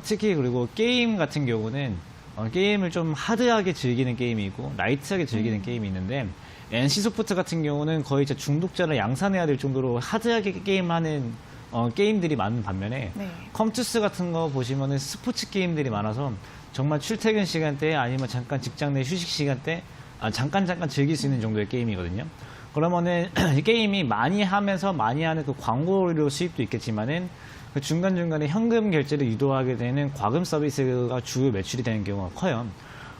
특히 그리고 게임 같은 경우는 게임을 좀 하드하게 즐기는 게임이 있고 라이트하게 즐기는 게임이 있는데 NC소프트 같은 경우는 거의 이제 중독자를 양산해야 될 정도로 하드하게 게임하는 게임들이 많은 반면에 네. 컴투스 같은 거 보시면은 스포츠 게임들이 많아서 정말 출퇴근 시간대 아니면 잠깐 직장 내 휴식 시간대 잠깐 즐길 수 있는 정도의 게임이거든요. 그러면은 이 게임이 많이 하면서 많이 하는 그 광고료 수입도 있겠지만은 그 중간중간에 현금 결제를 유도하게 되는 과금 서비스가 주요 매출이 되는 경우가 커요.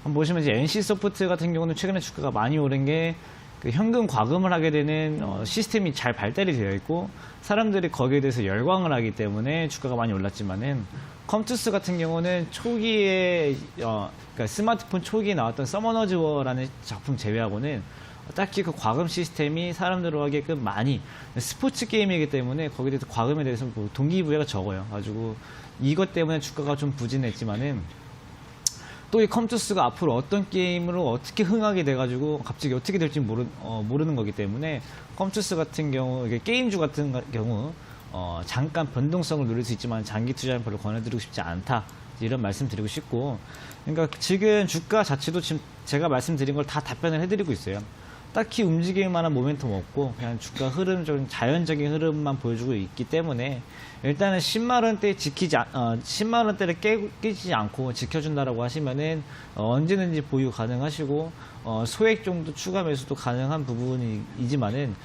보시면 이제 NC소프트 같은 경우는 최근에 주가가 많이 오른 게 그 현금 과금을 하게 되는 시스템이 잘 발달이 되어 있고 사람들이 거기에 대해서 열광을 하기 때문에 주가가 많이 올랐지만은 컴투스 같은 경우는 초기에 그러니까 스마트폰 초기에 나왔던 서머너즈 워라는 작품 제외하고는 딱히 그 과금 시스템이 사람들로 하게끔 많이 스포츠 게임이기 때문에 거기에 대해서 과금에 대해서 뭐 동기부여가 적어요. 가지고 이것 때문에 주가가 좀 부진했지만은 또 이 컴투스가 앞으로 어떤 게임으로 어떻게 흥하게 돼가지고 갑자기 어떻게 될지 모르는 거기 때문에 컴투스 같은 경우 이게 게임주 같은 경우 잠깐 변동성을 누릴 수 있지만 장기 투자는 별로 권해드리고 싶지 않다 이런 말씀 드리고 싶고 그러니까 지금 주가 자체도 지금 제가 말씀드린 걸 다 답변을 해드리고 있어요. 딱히 움직일 만한 모멘텀 없고 그냥 주가 흐름 좀 자연적인 흐름만 보여주고 있기 때문에 일단은 10만 원대 10만 원대를 깨지지 않고 지켜준다라고 하시면은 언제든지 보유 가능하시고 소액 정도 추가 매수도 가능한 부분이지만은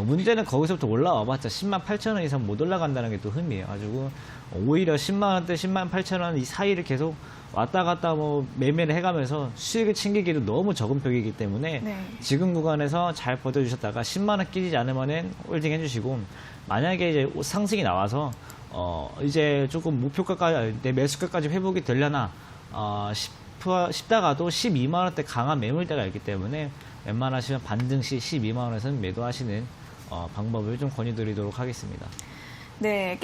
문제는 거기서부터 올라와봤자 10만 8천 원 이상 못 올라간다는 게 또 흠이에요. 가지고 오히려 10만 원대, 10만 8천 원 이 사이를 계속 왔다 갔다 뭐 매매를 해가면서 수익을 챙기기도 너무 적은 편이기 때문에 네. 지금 구간에서 잘 버텨주셨다가 10만 원 끼지 않으면은 홀딩 해주시고 만약에 이제 상승이 나와서 이제 조금 목표가까지 내 매수가까지 회복이 되려나 싶다가도 12만 원대 강한 매물대가 있기 때문에 웬만하시면 반등 시 12만 원에서는 매도하시는 방법을 좀 권유드리도록 하겠습니다. 네,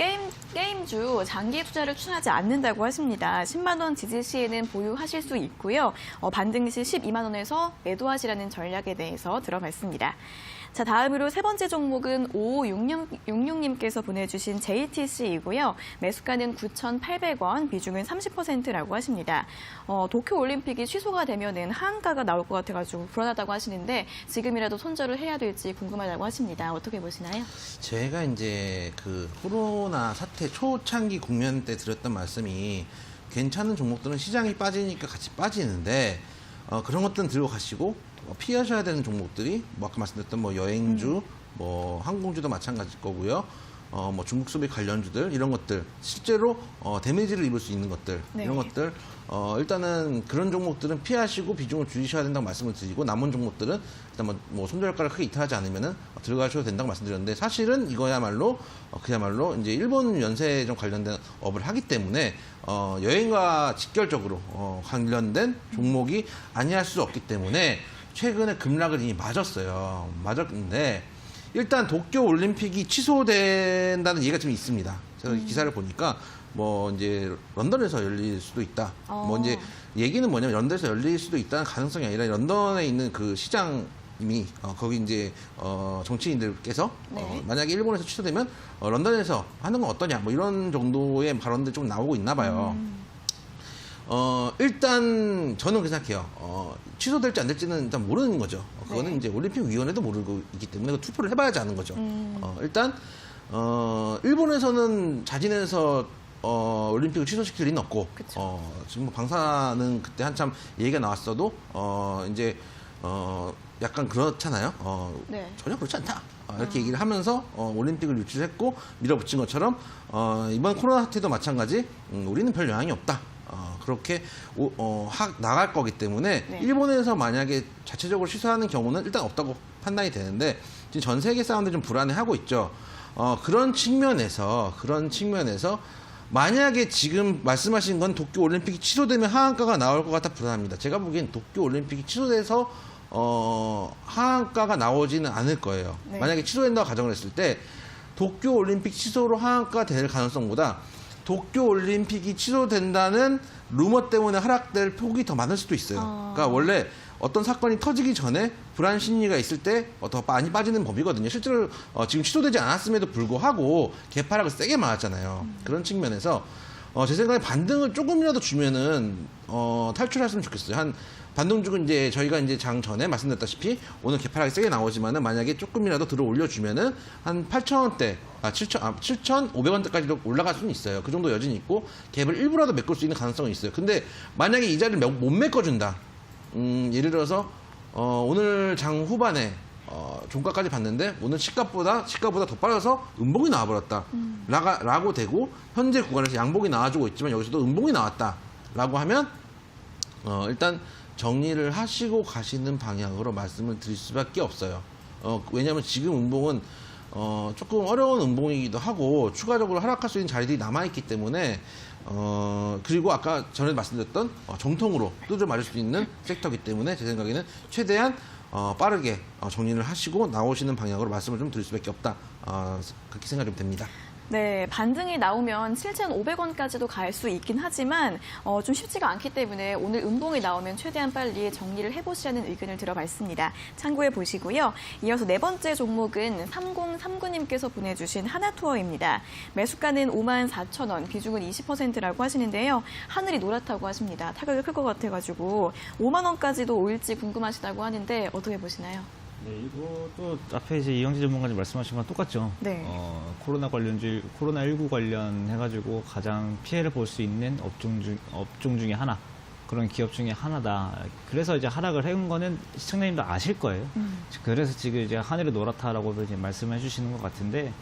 게임주 장기 투자를 추천하지 않는다고 하십니다. 10만 원 지지 시에는 보유하실 수 있고요. 반등 시 12만 원에서 매도하시라는 전략에 대해서 들어봤습니다. 자, 다음으로 세 번째 종목은 5566님께서 보내주신 JTC이고요. 매수가는 9,800원, 비중은 30%라고 하십니다. 도쿄올림픽이 취소가 되면은 하한가가 나올 것 같아가지고 불안하다고 하시는데 지금이라도 손절을 해야 될지 궁금하다고 하십니다. 어떻게 보시나요? 제가 이제 그 코로나 사태 초창기 국면 때 드렸던 말씀이 괜찮은 종목들은 시장이 빠지니까 같이 빠지는데 그런 것들은 들고 가시고 피하셔야 되는 종목들이 뭐 아까 말씀드렸던 뭐 여행주, 뭐 항공주도 마찬가지일 거고요. 뭐 중국 소비 관련주들 이런 것들 실제로 데미지를 입을 수 있는 것들 네. 이런 것들 일단은 그런 종목들은 피하시고 비중을 줄이셔야 된다고 말씀을 드리고 남은 종목들은 일단 뭐 손절가를 크게 이탈하지 않으면은 들어가셔도 된다고 말씀드렸는데 사실은 이거야말로 그야말로 이제 일본 연쇄 좀 관련된 업을 하기 때문에 여행과 직결적으로 관련된 종목이 아니할 수 없기 때문에 최근에 급락을 이미 맞았는데 일단 도쿄올림픽이 취소된다는 얘기가 좀 있습니다. 제가 기사를 보니까 뭐 이제 런던에서 열릴 수도 있다. 뭐 이제 얘기는 뭐냐면 런던에서 열릴 수도 있다는 가능성이 아니라 런던에 있는 그 시장이 거기 이제 정치인들께서 네. 만약에 일본에서 취소되면 런던에서 하는 건 어떠냐 뭐 이런 정도의 발언들 좀 나오고 있나 봐요. 일단 저는 그렇게 생각해요. 취소될지 안 될지는 일단 모르는 거죠. 그거는 네. 이제 올림픽위원회도 모르고 있기 때문에 그 투표를 해봐야지 아는 거죠. 일단 일본에서는 자진해서 올림픽을 취소시킬 리는 없고 지금 뭐 방사는 그때 한참 얘기가 나왔어도 이제 약간 그렇잖아요. 네. 전혀 그렇지 않다. 이렇게 얘기를 하면서 올림픽을 유치했고 밀어붙인 것처럼 이번 코로나 사태도 마찬가지 우리는 별 영향이 없다. 그렇게 나갈 거기 때문에 네. 일본에서 만약에 자체적으로 취소하는 경우는 일단 없다고 판단이 되는데 지금 전 세계 사람들이 좀 불안해하고 있죠. 그런 측면에서 만약에 지금 말씀하신 건 도쿄올림픽이 취소되면 하한가가 나올 것 같아 불안합니다. 제가 보기엔 도쿄올림픽이 취소돼서 하한가가 나오지는 않을 거예요. 네. 만약에 취소된다고 가정을 했을 때 도쿄올림픽 취소로 하한가가 될 가능성보다 도쿄올림픽이 취소된다는 루머 때문에 하락될 폭이 더 많을 수도 있어요. 그러니까 원래 어떤 사건이 터지기 전에 불안 심리가 있을 때 더 많이 빠지는 법이거든요. 실제로 지금 취소되지 않았음에도 불구하고 개파락을 세게 맞았잖아요. 그런 측면에서 제 생각에 반등을 조금이라도 주면은 탈출했으면 좋겠어요. 한 반등주는 이제 저희가 이제 장 전에 말씀드렸다시피 오늘 개파락이 세게 나오지만은 만약에 조금이라도 들어 올려주면은 한 8,000원대, 7,500원대까지도 올라갈 수는 있어요. 그 정도 여진이 있고 갭을 일부라도 메꿀 수 있는 가능성은 있어요. 근데 만약에 이 자리를 못 메꿔준다. 예를 들어서 오늘 장 후반에 종가까지 봤는데 오늘 시가보다 더 빠져서 음봉이 나와버렸다. 라고 되고 현재 구간에서 양봉이 나와주고 있지만 여기서도 음봉이 나왔다라고 하면 일단 정리를 하시고 가시는 방향으로 말씀을 드릴 수밖에 없어요. 왜냐하면 지금 음봉은 조금 어려운 음봉이기도 하고 추가적으로 하락할 수 있는 자리들이 남아있기 때문에 그리고 아까 전에 말씀드렸던 정통으로 두드려 맞을 수 있는 섹터이기 때문에 제 생각에는 최대한 빠르게 정리를 하시고 나오시는 방향으로 말씀을 좀 드릴 수밖에 없다. 그렇게 생각이 좀 됩니다. 네, 반등이 나오면 7,500원까지도 갈 수 있긴 하지만 좀 쉽지가 않기 때문에 오늘 음봉이 나오면 최대한 빨리 정리를 해보시라는 의견을 들어봤습니다. 참고해 보시고요. 이어서 네 번째 종목은 3039님께서 보내주신 하나투어입니다. 매수가는 54,000원, 비중은 20%라고 하시는데요. 하늘이 노랗다고 하십니다. 타격이 클 것 같아가지고 5만 원까지도 올지 궁금하시다고 하는데 어떻게 보시나요? 네, 이것도 앞에 이제 이영지 전문가님 말씀하신 거랑 똑같죠. 네. 코로나19 관련해가지고 가장 피해를 볼 수 있는 업종 중에 하나. 그런 기업 중에 하나다. 그래서 이제 하락을 해온 거는 시청자님도 아실 거예요. 그래서 지금 이제 하늘의 노랗다라고 이제 말씀해 주시는 것 같은데,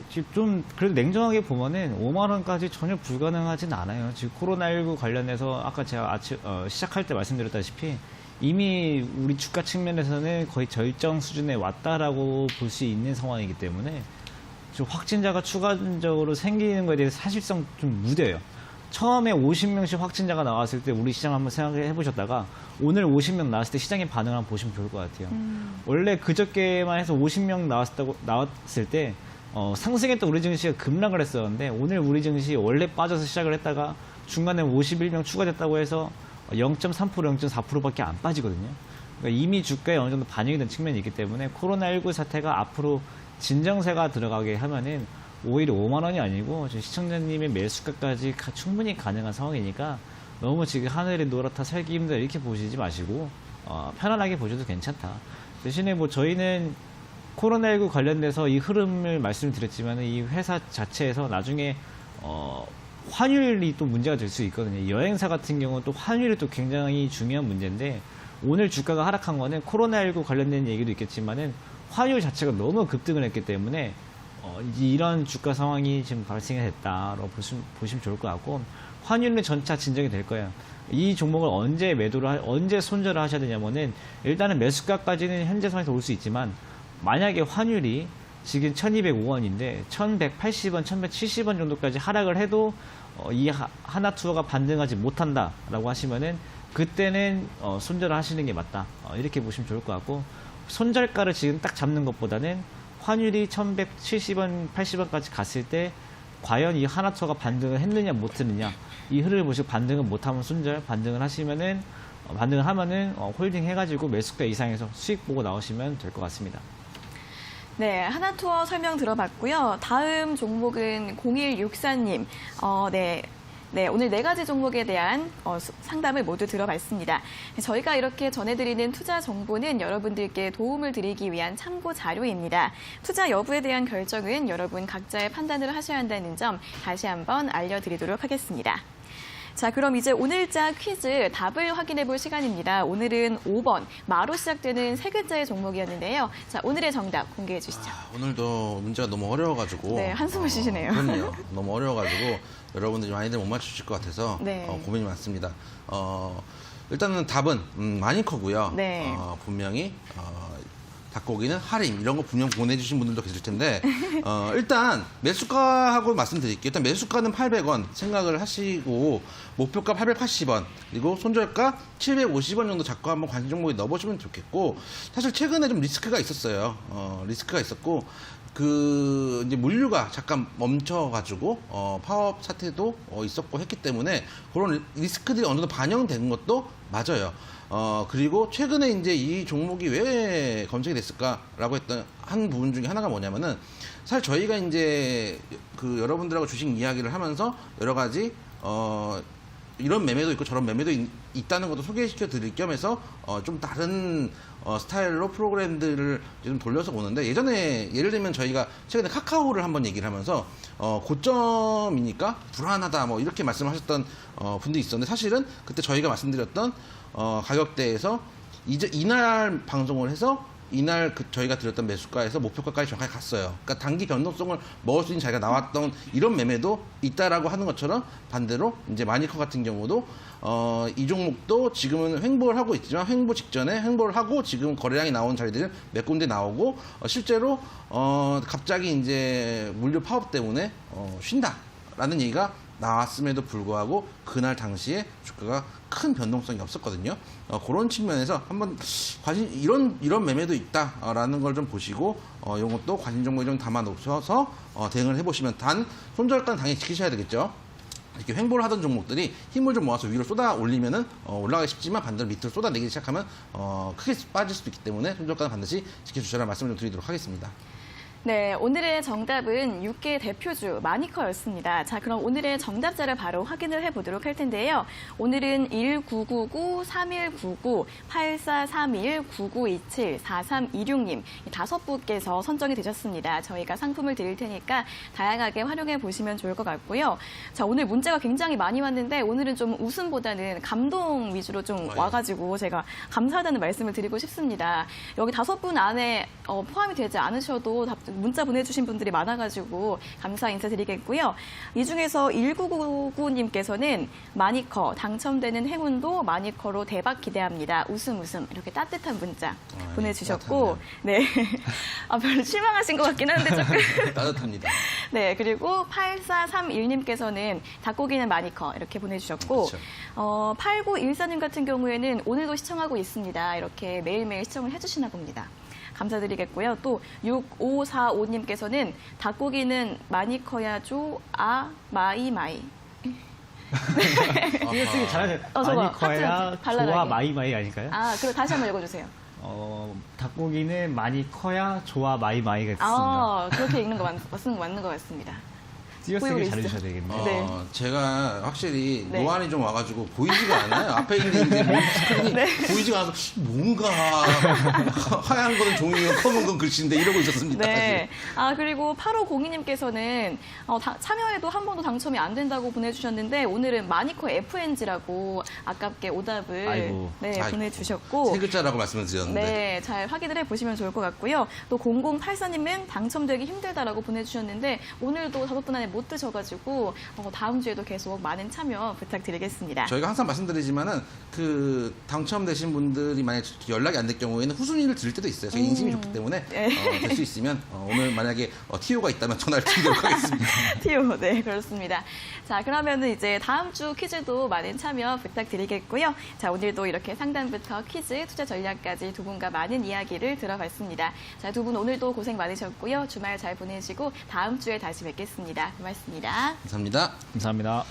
지금 좀 그래도 냉정하게 보면은 5만 원까지 전혀 불가능하진 않아요. 지금 코로나19 관련해서 아까 제가 시작할 때 말씀드렸다시피 이미 우리 주가 측면에서는 거의 절정 수준에 왔다라고 볼 수 있는 상황이기 때문에 좀 확진자가 추가적으로 생기는 거에 대해서 사실상 좀 무뎌요. 처음에 50명씩 확진자가 나왔을 때 우리 시장 한번 생각해 보셨다가 오늘 50명 나왔을 때 시장의 반응을 한번 보시면 좋을 것 같아요. 원래 그저께만 해서 50명 나왔을 때 상승했던 우리 증시가 급락을 했었는데 오늘 우리 증시 원래 빠져서 시작을 했다가 중간에 51명 추가됐다고 해서 0.3%, 0.4%밖에 안 빠지거든요. 그러니까 이미 주가에 어느 정도 반영이 된 측면이 있기 때문에 코로나19 사태가 앞으로 진정세가 들어가게 하면은 오히려 5만 원이 아니고 시청자님의 매수가까지 충분히 가능한 상황이니까 너무 지금 하늘이 노랗다 살기 힘들다 이렇게 보시지 마시고 편안하게 보셔도 괜찮다. 대신에 뭐 저희는 코로나19 관련돼서 이 흐름을 말씀드렸지만 이 회사 자체에서 나중에 환율이 또 문제가 될 수 있거든요. 여행사 같은 경우는 또 환율이 또 굉장히 중요한 문제인데 오늘 주가가 하락한 거는 코로나19 관련된 얘기도 있겠지만은 환율 자체가 너무 급등을 했기 때문에 이런 주가 상황이 지금 발생이 됐다라고 보시면 좋을 것 같고 환율은 전차 진정이 될 거예요. 이 종목을 언제 손절을 하셔야 되냐면은 일단은 매수가까지는 현재 상황에서 올 수 있지만 만약에 환율이 지금 1205원인데 1180원, 1170원 정도까지 하락을 해도 이 하나투어가 반등하지 못한다라고 하시면은 그때는 손절을 하시는 게 맞다. 이렇게 보시면 좋을 것 같고 손절가를 지금 딱 잡는 것보다는 환율이 1170원, 80원까지 갔을 때 과연 이 하나투어가 반등을 했느냐 못했느냐 이 흐름을 보시고 반등을 못하면 손절, 반등을 하시면은 반등을 하면은 홀딩 해가지고 매수가 이상에서 수익 보고 나오시면 될 것 같습니다. 네, 하나투어 설명 들어봤고요. 다음 종목은 0164님. 네, 오늘 4가지 종목에 대한 상담을 모두 들어봤습니다. 저희가 이렇게 전해드리는 투자 정보는 여러분들께 도움을 드리기 위한 참고 자료입니다. 투자 여부에 대한 결정은 여러분 각자의 판단을 하셔야 한다는 점 다시 한번 알려드리도록 하겠습니다. 자, 그럼 이제 오늘자 퀴즈 답을 확인해 볼 시간입니다. 오늘은 5번, 마로 시작되는 세 글자의 종목이었는데요. 자, 오늘의 정답 공개해 주시죠. 오늘도 문제가 너무 어려워가지고. 네, 한숨을 쉬시네요. 그럼요. 너무 어려워가지고 여러분들이 많이들 못 맞추실 것 같아서 네. 고민이 많습니다. 일단은 답은 마니커고요. 네. 분명히 닭고기는 할인 이런 거 분명 보내주신 분들도 계실 텐데 일단 매수가하고 말씀드릴게요. 일단 매수가는 800원 생각을 하시고 목표가 880원 그리고 손절가 750원 정도 잡고 한번 관심 종목에 넣어보시면 좋겠고 사실 최근에 좀 리스크가 있었어요. 리스크가 있었고 이제 물류가 잠깐 멈춰가지고 파업 사태도 있었고 했기 때문에 그런 리스크들이 어느 정도 반영된 것도 맞아요. 그리고 최근에 이제 이 종목이 왜 검색이 됐을까라고 했던 한 부분 중에 하나가 뭐냐면은 사실 저희가 이제 여러분들하고 주식 이야기를 하면서 여러 가지 이런 매매도 있고 저런 매매도 있다는 것도 소개시켜 드릴 겸해서 좀 다른 스타일로 프로그램들을 좀 돌려서 보는데 예전에 예를 들면 저희가 최근에 카카오를 한번 얘기를 하면서 고점이니까 불안하다 뭐 이렇게 말씀하셨던 분들이 있었는데 사실은 그때 저희가 말씀드렸던 가격대에서 이날 방송을 해서 이날 저희가 드렸던 매수가에서 목표가까지 정확하게 갔어요. 그러니까 단기 변동성을 먹을 수 있는 자리가 나왔던 이런 매매도 있다라고 하는 것처럼 반대로 이제 마니커 같은 경우도 이 종목도 지금은 횡보를 하고 있지만 횡보 직전에 횡보를 하고 지금 거래량이 나온 자리들이 몇 군데 나오고 실제로 갑자기 이제 물류 파업 때문에 쉰다라는 얘기가 나왔음에도 불구하고 그날 당시에 주가가 큰 변동성이 없었거든요. 그런 측면에서 한번 이런 매매도 있다라는 걸 좀 보시고 이것도 관심 종목에 좀 담아 놓으셔서 대응을 해보시면 단 손절가는 당연히 지키셔야 되겠죠. 이렇게 횡보를 하던 종목들이 힘을 좀 모아서 위로 쏟아 올리면은 올라가기 쉽지만 반대로 밑으로 쏟아내기 시작하면 크게 빠질 수도 있기 때문에 손절가는 반드시 지켜주셔라 말씀을 좀 드리도록 하겠습니다. 네, 오늘의 정답은 6개 대표주 마니커였습니다. 자, 그럼 오늘의 정답자를 바로 확인을 해보도록 할 텐데요. 오늘은 1999-3199-8431-9927-4326님 5분께서 선정이 되셨습니다. 저희가 상품을 드릴 테니까 다양하게 활용해 보시면 좋을 것 같고요. 자, 오늘 문제가 굉장히 많이 왔는데 오늘은 좀 웃음보다는 감동 위주로 좀 와가지고 제가 감사하다는 말씀을 드리고 싶습니다. 여기 5분 안에 포함이 되지 않으셔도 문자 보내주신 분들이 많아가지고 감사 인사드리겠고요. 이 중에서 1999님께서는 마니커 당첨되는 행운도 마니커로 대박 기대합니다. 웃음 이렇게 따뜻한 문자 보내주셨고 네, 별로 실망하신 것 같긴 한데 조금 따뜻합니다. 네, 그리고 8431님께서는 닭고기는 마니커 이렇게 보내주셨고 그렇죠. 8914님 같은 경우에는 오늘도 시청하고 있습니다. 이렇게 매일매일 시청을 해주시나 봅니다. 감사드리겠고요. 또 6545님께서는 닭고기는 마니커야죠. 마이마이. 이거 쓰기 잘하세요. 저거 마니커야 하트 발랄하게. 좋아 마이마이 아닐까요? 그럼 다시 한번 읽어주세요. 닭고기는 많이 커야 좋아 마이마이가 있습니다. 그렇게 읽는 거 맞는 것 같습니다. 띄어쓰기 보이고 잘해주셔야 되겠네요. 네. 제가 확실히 네. 노안이 좀 와가지고 보이지가 않아요. 앞에 있는 스크린이 보이지가 않아서 뭔가 하얀 거는 종이고 검은 건 글씨인데 이러고 있었습니다. 네. 그리고 8502님께서는 참여해도 한 번도 당첨이 안 된다고 보내주셨는데 오늘은 마니커 FNG라고 아깝게 오답을 아이고. 보내주셨고 세 글자라고 말씀을 드렸는데. 네, 잘 확인을 해보시면 좋을 것 같고요. 또 0084님은 당첨되기 힘들다라고 보내주셨는데 오늘도 5분 안에 못 드셔가지고 다음 주에도 계속 많은 참여 부탁드리겠습니다. 저희가 항상 말씀드리지만은 그 당첨되신 분들이 만약 연락이 안 될 경우에는 후순위를 드릴 때도 있어요. 저희 인심이 좋기 때문에 될 수 있으면 오늘 만약에 TO가 있다면 전화를 드리도록 하겠습니다. TO, 네, 그렇습니다. 자, 그러면은 이제 다음 주 퀴즈도 많은 참여 부탁드리겠고요. 자, 오늘도 이렇게 상담부터 퀴즈, 투자 전략까지 두 분과 많은 이야기를 들어봤습니다. 자, 두 분 오늘도 고생 많으셨고요. 주말 잘 보내시고 다음 주에 다시 뵙겠습니다. 고맙습니다. 감사합니다. 감사합니다.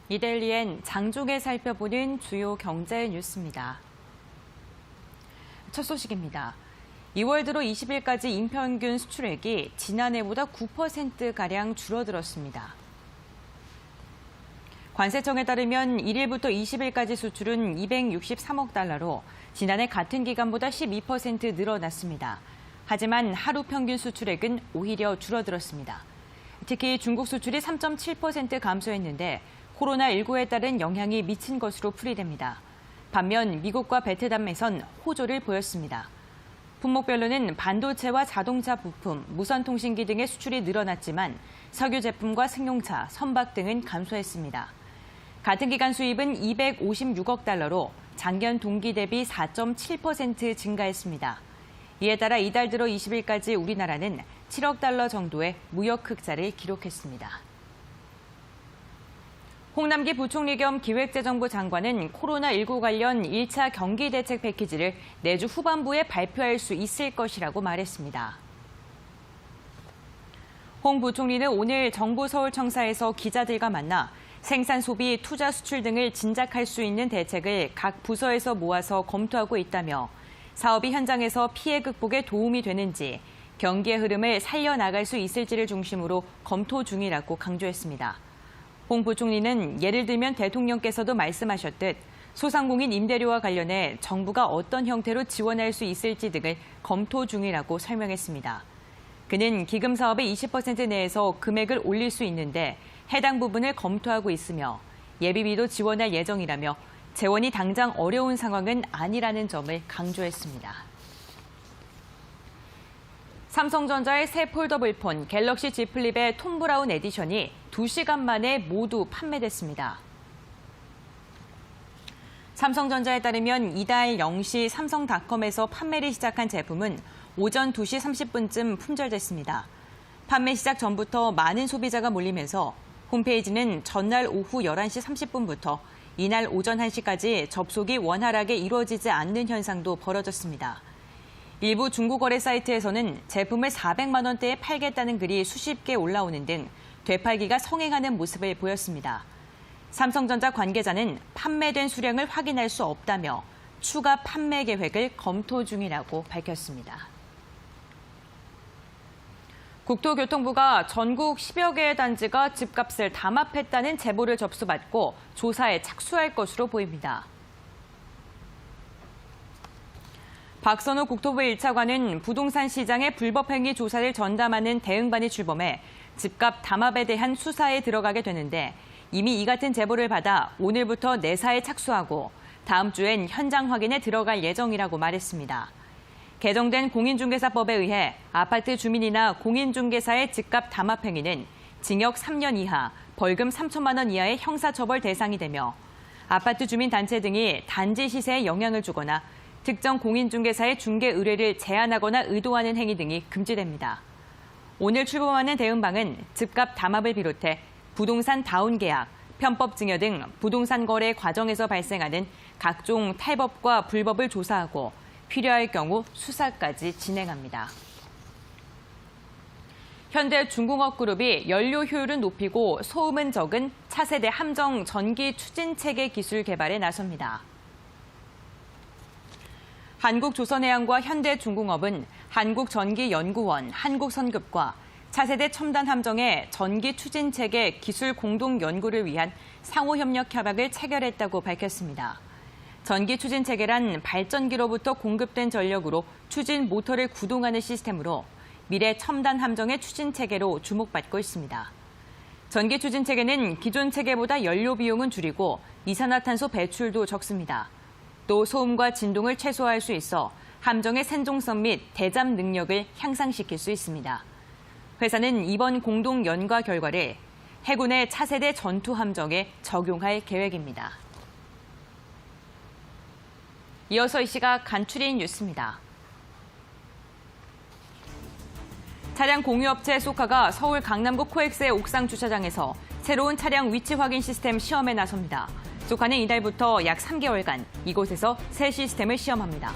이데일리엔 장중에 살펴보는 주요 경제 뉴스입니다. 첫 소식입니다. 2월 들어 20일까지 인평균 수출액이 지난해보다 9%가량 줄어들었습니다. 관세청에 따르면 1일부터 20일까지 수출은 263억 달러로 지난해 같은 기간보다 12% 늘어났습니다. 하지만 하루 평균 수출액은 오히려 줄어들었습니다. 특히 중국 수출이 3.7% 감소했는데 코로나19에 따른 영향이 미친 것으로 풀이됩니다. 반면 미국과 베트남에선 호조를 보였습니다. 품목별로는 반도체와 자동차 부품, 무선통신기 등의 수출이 늘어났지만 석유 제품과 승용차, 선박 등은 감소했습니다. 같은 기간 수입은 256억 달러로 작년 동기 대비 4.7% 증가했습니다. 이에 따라 이달 들어 20일까지 우리나라는 7억 달러 정도의 무역 흑자를 기록했습니다. 홍남기 부총리 겸 기획재정부 장관은 코로나19 관련 1차 경기 대책 패키지를 내주 후반부에 발표할 수 있을 것이라고 말했습니다. 홍 부총리는 오늘 정부 서울청사에서 기자들과 만나 생산, 소비, 투자, 수출 등을 진작할 수 있는 대책을 각 부서에서 모아서 검토하고 있다며 사업이 현장에서 피해 극복에 도움이 되는지, 경기의 흐름을 살려나갈 수 있을지를 중심으로 검토 중이라고 강조했습니다. 홍 부총리는 예를 들면 대통령께서도 말씀하셨듯 소상공인 임대료와 관련해 정부가 어떤 형태로 지원할 수 있을지 등을 검토 중이라고 설명했습니다. 그는 기금 사업의 20% 내에서 금액을 올릴 수 있는데 해당 부분을 검토하고 있으며 예비비도 지원할 예정이라며 재원이 당장 어려운 상황은 아니라는 점을 강조했습니다. 삼성전자의 새 폴더블폰 갤럭시 Z 플립의 톰 브라운 에디션이 2시간 만에 모두 판매됐습니다. 삼성전자에 따르면 이달 0시 삼성닷컴에서 판매를 시작한 제품은 오전 2시 30분쯤 품절됐습니다. 판매 시작 전부터 많은 소비자가 몰리면서 홈페이지는 전날 오후 11시 30분부터 이날 오전 1시까지 접속이 원활하게 이루어지지 않는 현상도 벌어졌습니다. 일부 중고 거래 사이트에서는 제품을 400만 원대에 팔겠다는 글이 수십 개 올라오는 등 되팔기가 성행하는 모습을 보였습니다. 삼성전자 관계자는 판매된 수량을 확인할 수 없다며 추가 판매 계획을 검토 중이라고 밝혔습니다. 국토교통부가 전국 10여 개의 단지가 집값을 담합했다는 제보를 접수받고 조사에 착수할 것으로 보입니다. 박선호 국토부 1차관은 부동산 시장의 불법 행위 조사를 전담하는 대응반이 출범해 집값 담합에 대한 수사에 들어가게 되는데 이미 이 같은 제보를 받아 오늘부터 내사에 착수하고 다음 주엔 현장 확인에 들어갈 예정이라고 말했습니다. 개정된 공인중개사법에 의해 아파트 주민이나 공인중개사의 집값 담합 행위는 징역 3년 이하, 벌금 3천만 원 이하의 형사처벌 대상이 되며 아파트 주민 단체 등이 단지 시세에 영향을 주거나 특정 공인중개사의 중개 의뢰를 제한하거나 의도하는 행위 등이 금지됩니다. 오늘 출범하는 대응방은 집값 담합을 비롯해 부동산 다운 계약, 편법 증여 등 부동산 거래 과정에서 발생하는 각종 탈법과 불법을 조사하고 필요할 경우 수사까지 진행합니다. 현대중공업그룹이 연료 효율은 높이고 소음은 적은 차세대 함정 전기 추진체계 기술 개발에 나섭니다. 한국조선해양과 현대중공업은 한국전기연구원, 한국선급과 차세대 첨단 함정의 전기 추진체계 기술 공동 연구를 위한 상호협력 협약을 체결했다고 밝혔습니다. 전기 추진체계란 발전기로부터 공급된 전력으로 추진 모터를 구동하는 시스템으로 미래 첨단 함정의 추진체계로 주목받고 있습니다. 전기 추진체계는 기존 체계보다 연료 비용은 줄이고 이산화탄소 배출도 적습니다. 또 소음과 진동을 최소화할 수 있어 함정의 생존성 및 대잠 능력을 향상시킬 수 있습니다. 회사는 이번 공동 연구 결과를 해군의 차세대 전투 함정에 적용할 계획입니다. 이어서 이 시각 간추린 뉴스입니다. 차량 공유업체 소카가 서울 강남구 코엑스의 옥상 주차장에서 새로운 차량 위치 확인 시스템 시험에 나섭니다. 소카는 이달부터 약 3개월간 이곳에서 새 시스템을 시험합니다.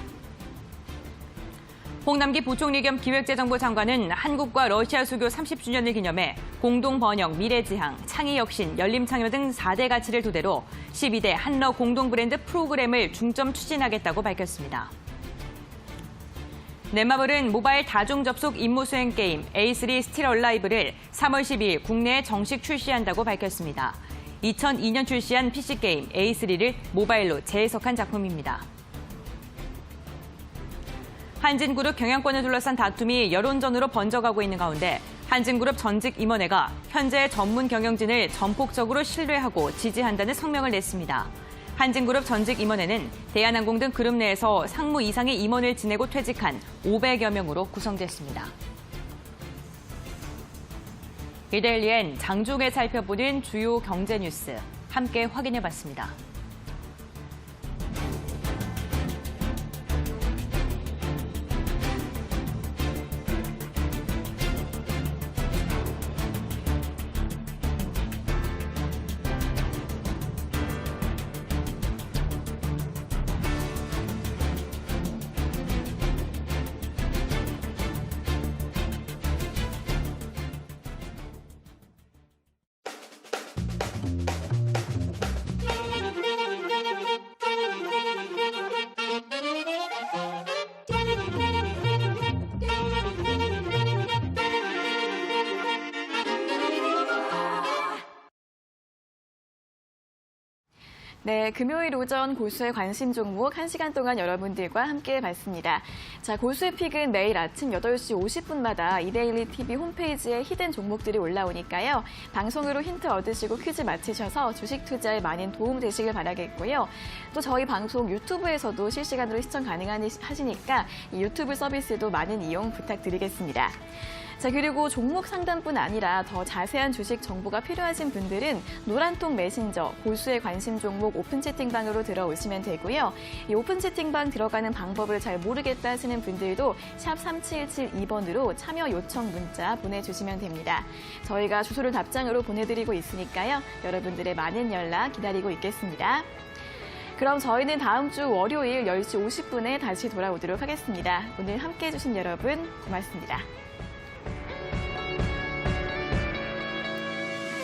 홍남기 부총리 겸 기획재정부 장관은 한국과 러시아 수교 30주년을 기념해 공동번영, 미래지향, 창의혁신, 열림창조 등 4대 가치를 토대로 12대 한러 공동브랜드 프로그램을 중점 추진하겠다고 밝혔습니다. 넷마블은 모바일 다중접속 임무수행 게임 A3 스틸 얼라이브를 3월 12일 국내에 정식 출시한다고 밝혔습니다. 2002년 출시한 PC게임 A3를 모바일로 재해석한 작품입니다. 한진그룹 경영권을 둘러싼 다툼이 여론전으로 번져가고 있는 가운데 한진그룹 전직 임원회가 현재 전문 경영진을 전폭적으로 신뢰하고 지지한다는 성명을 냈습니다. 한진그룹 전직 임원회는 대한항공 등 그룹 내에서 상무 이상의 임원을 지내고 퇴직한 500여 명으로 구성됐습니다. 이데일리엔 장중에 살펴보는 주요 경제 뉴스 함께 확인해봤습니다. 네, 금요일 오전 고수의 관심 종목 1시간 동안 여러분들과 함께 봤습니다. 자, 고수의 픽은 매일 아침 8시 50분마다 이데일리 TV 홈페이지에 히든 종목들이 올라오니까요. 방송으로 힌트 얻으시고 퀴즈 맞히셔서 주식 투자에 많은 도움 되시길 바라겠고요. 또 저희 방송 유튜브에서도 실시간으로 시청 가능하시니까 이 유튜브 서비스도 많은 이용 부탁드리겠습니다. 자, 그리고 종목 상담뿐 아니라 더 자세한 주식 정보가 필요하신 분들은 노란통 메신저 고수의 관심 종목 오픈 채팅방으로 들어오시면 되고요. 이 오픈 채팅방 들어가는 방법을 잘 모르겠다 하시는 분들도 샵 3772번으로 참여 요청 문자 보내주시면 됩니다. 저희가 주소를 답장으로 보내드리고 있으니까요. 여러분들의 많은 연락 기다리고 있겠습니다. 그럼 저희는 다음 주 월요일 10시 50분에 다시 돌아오도록 하겠습니다. 오늘 함께해 주신 여러분 고맙습니다.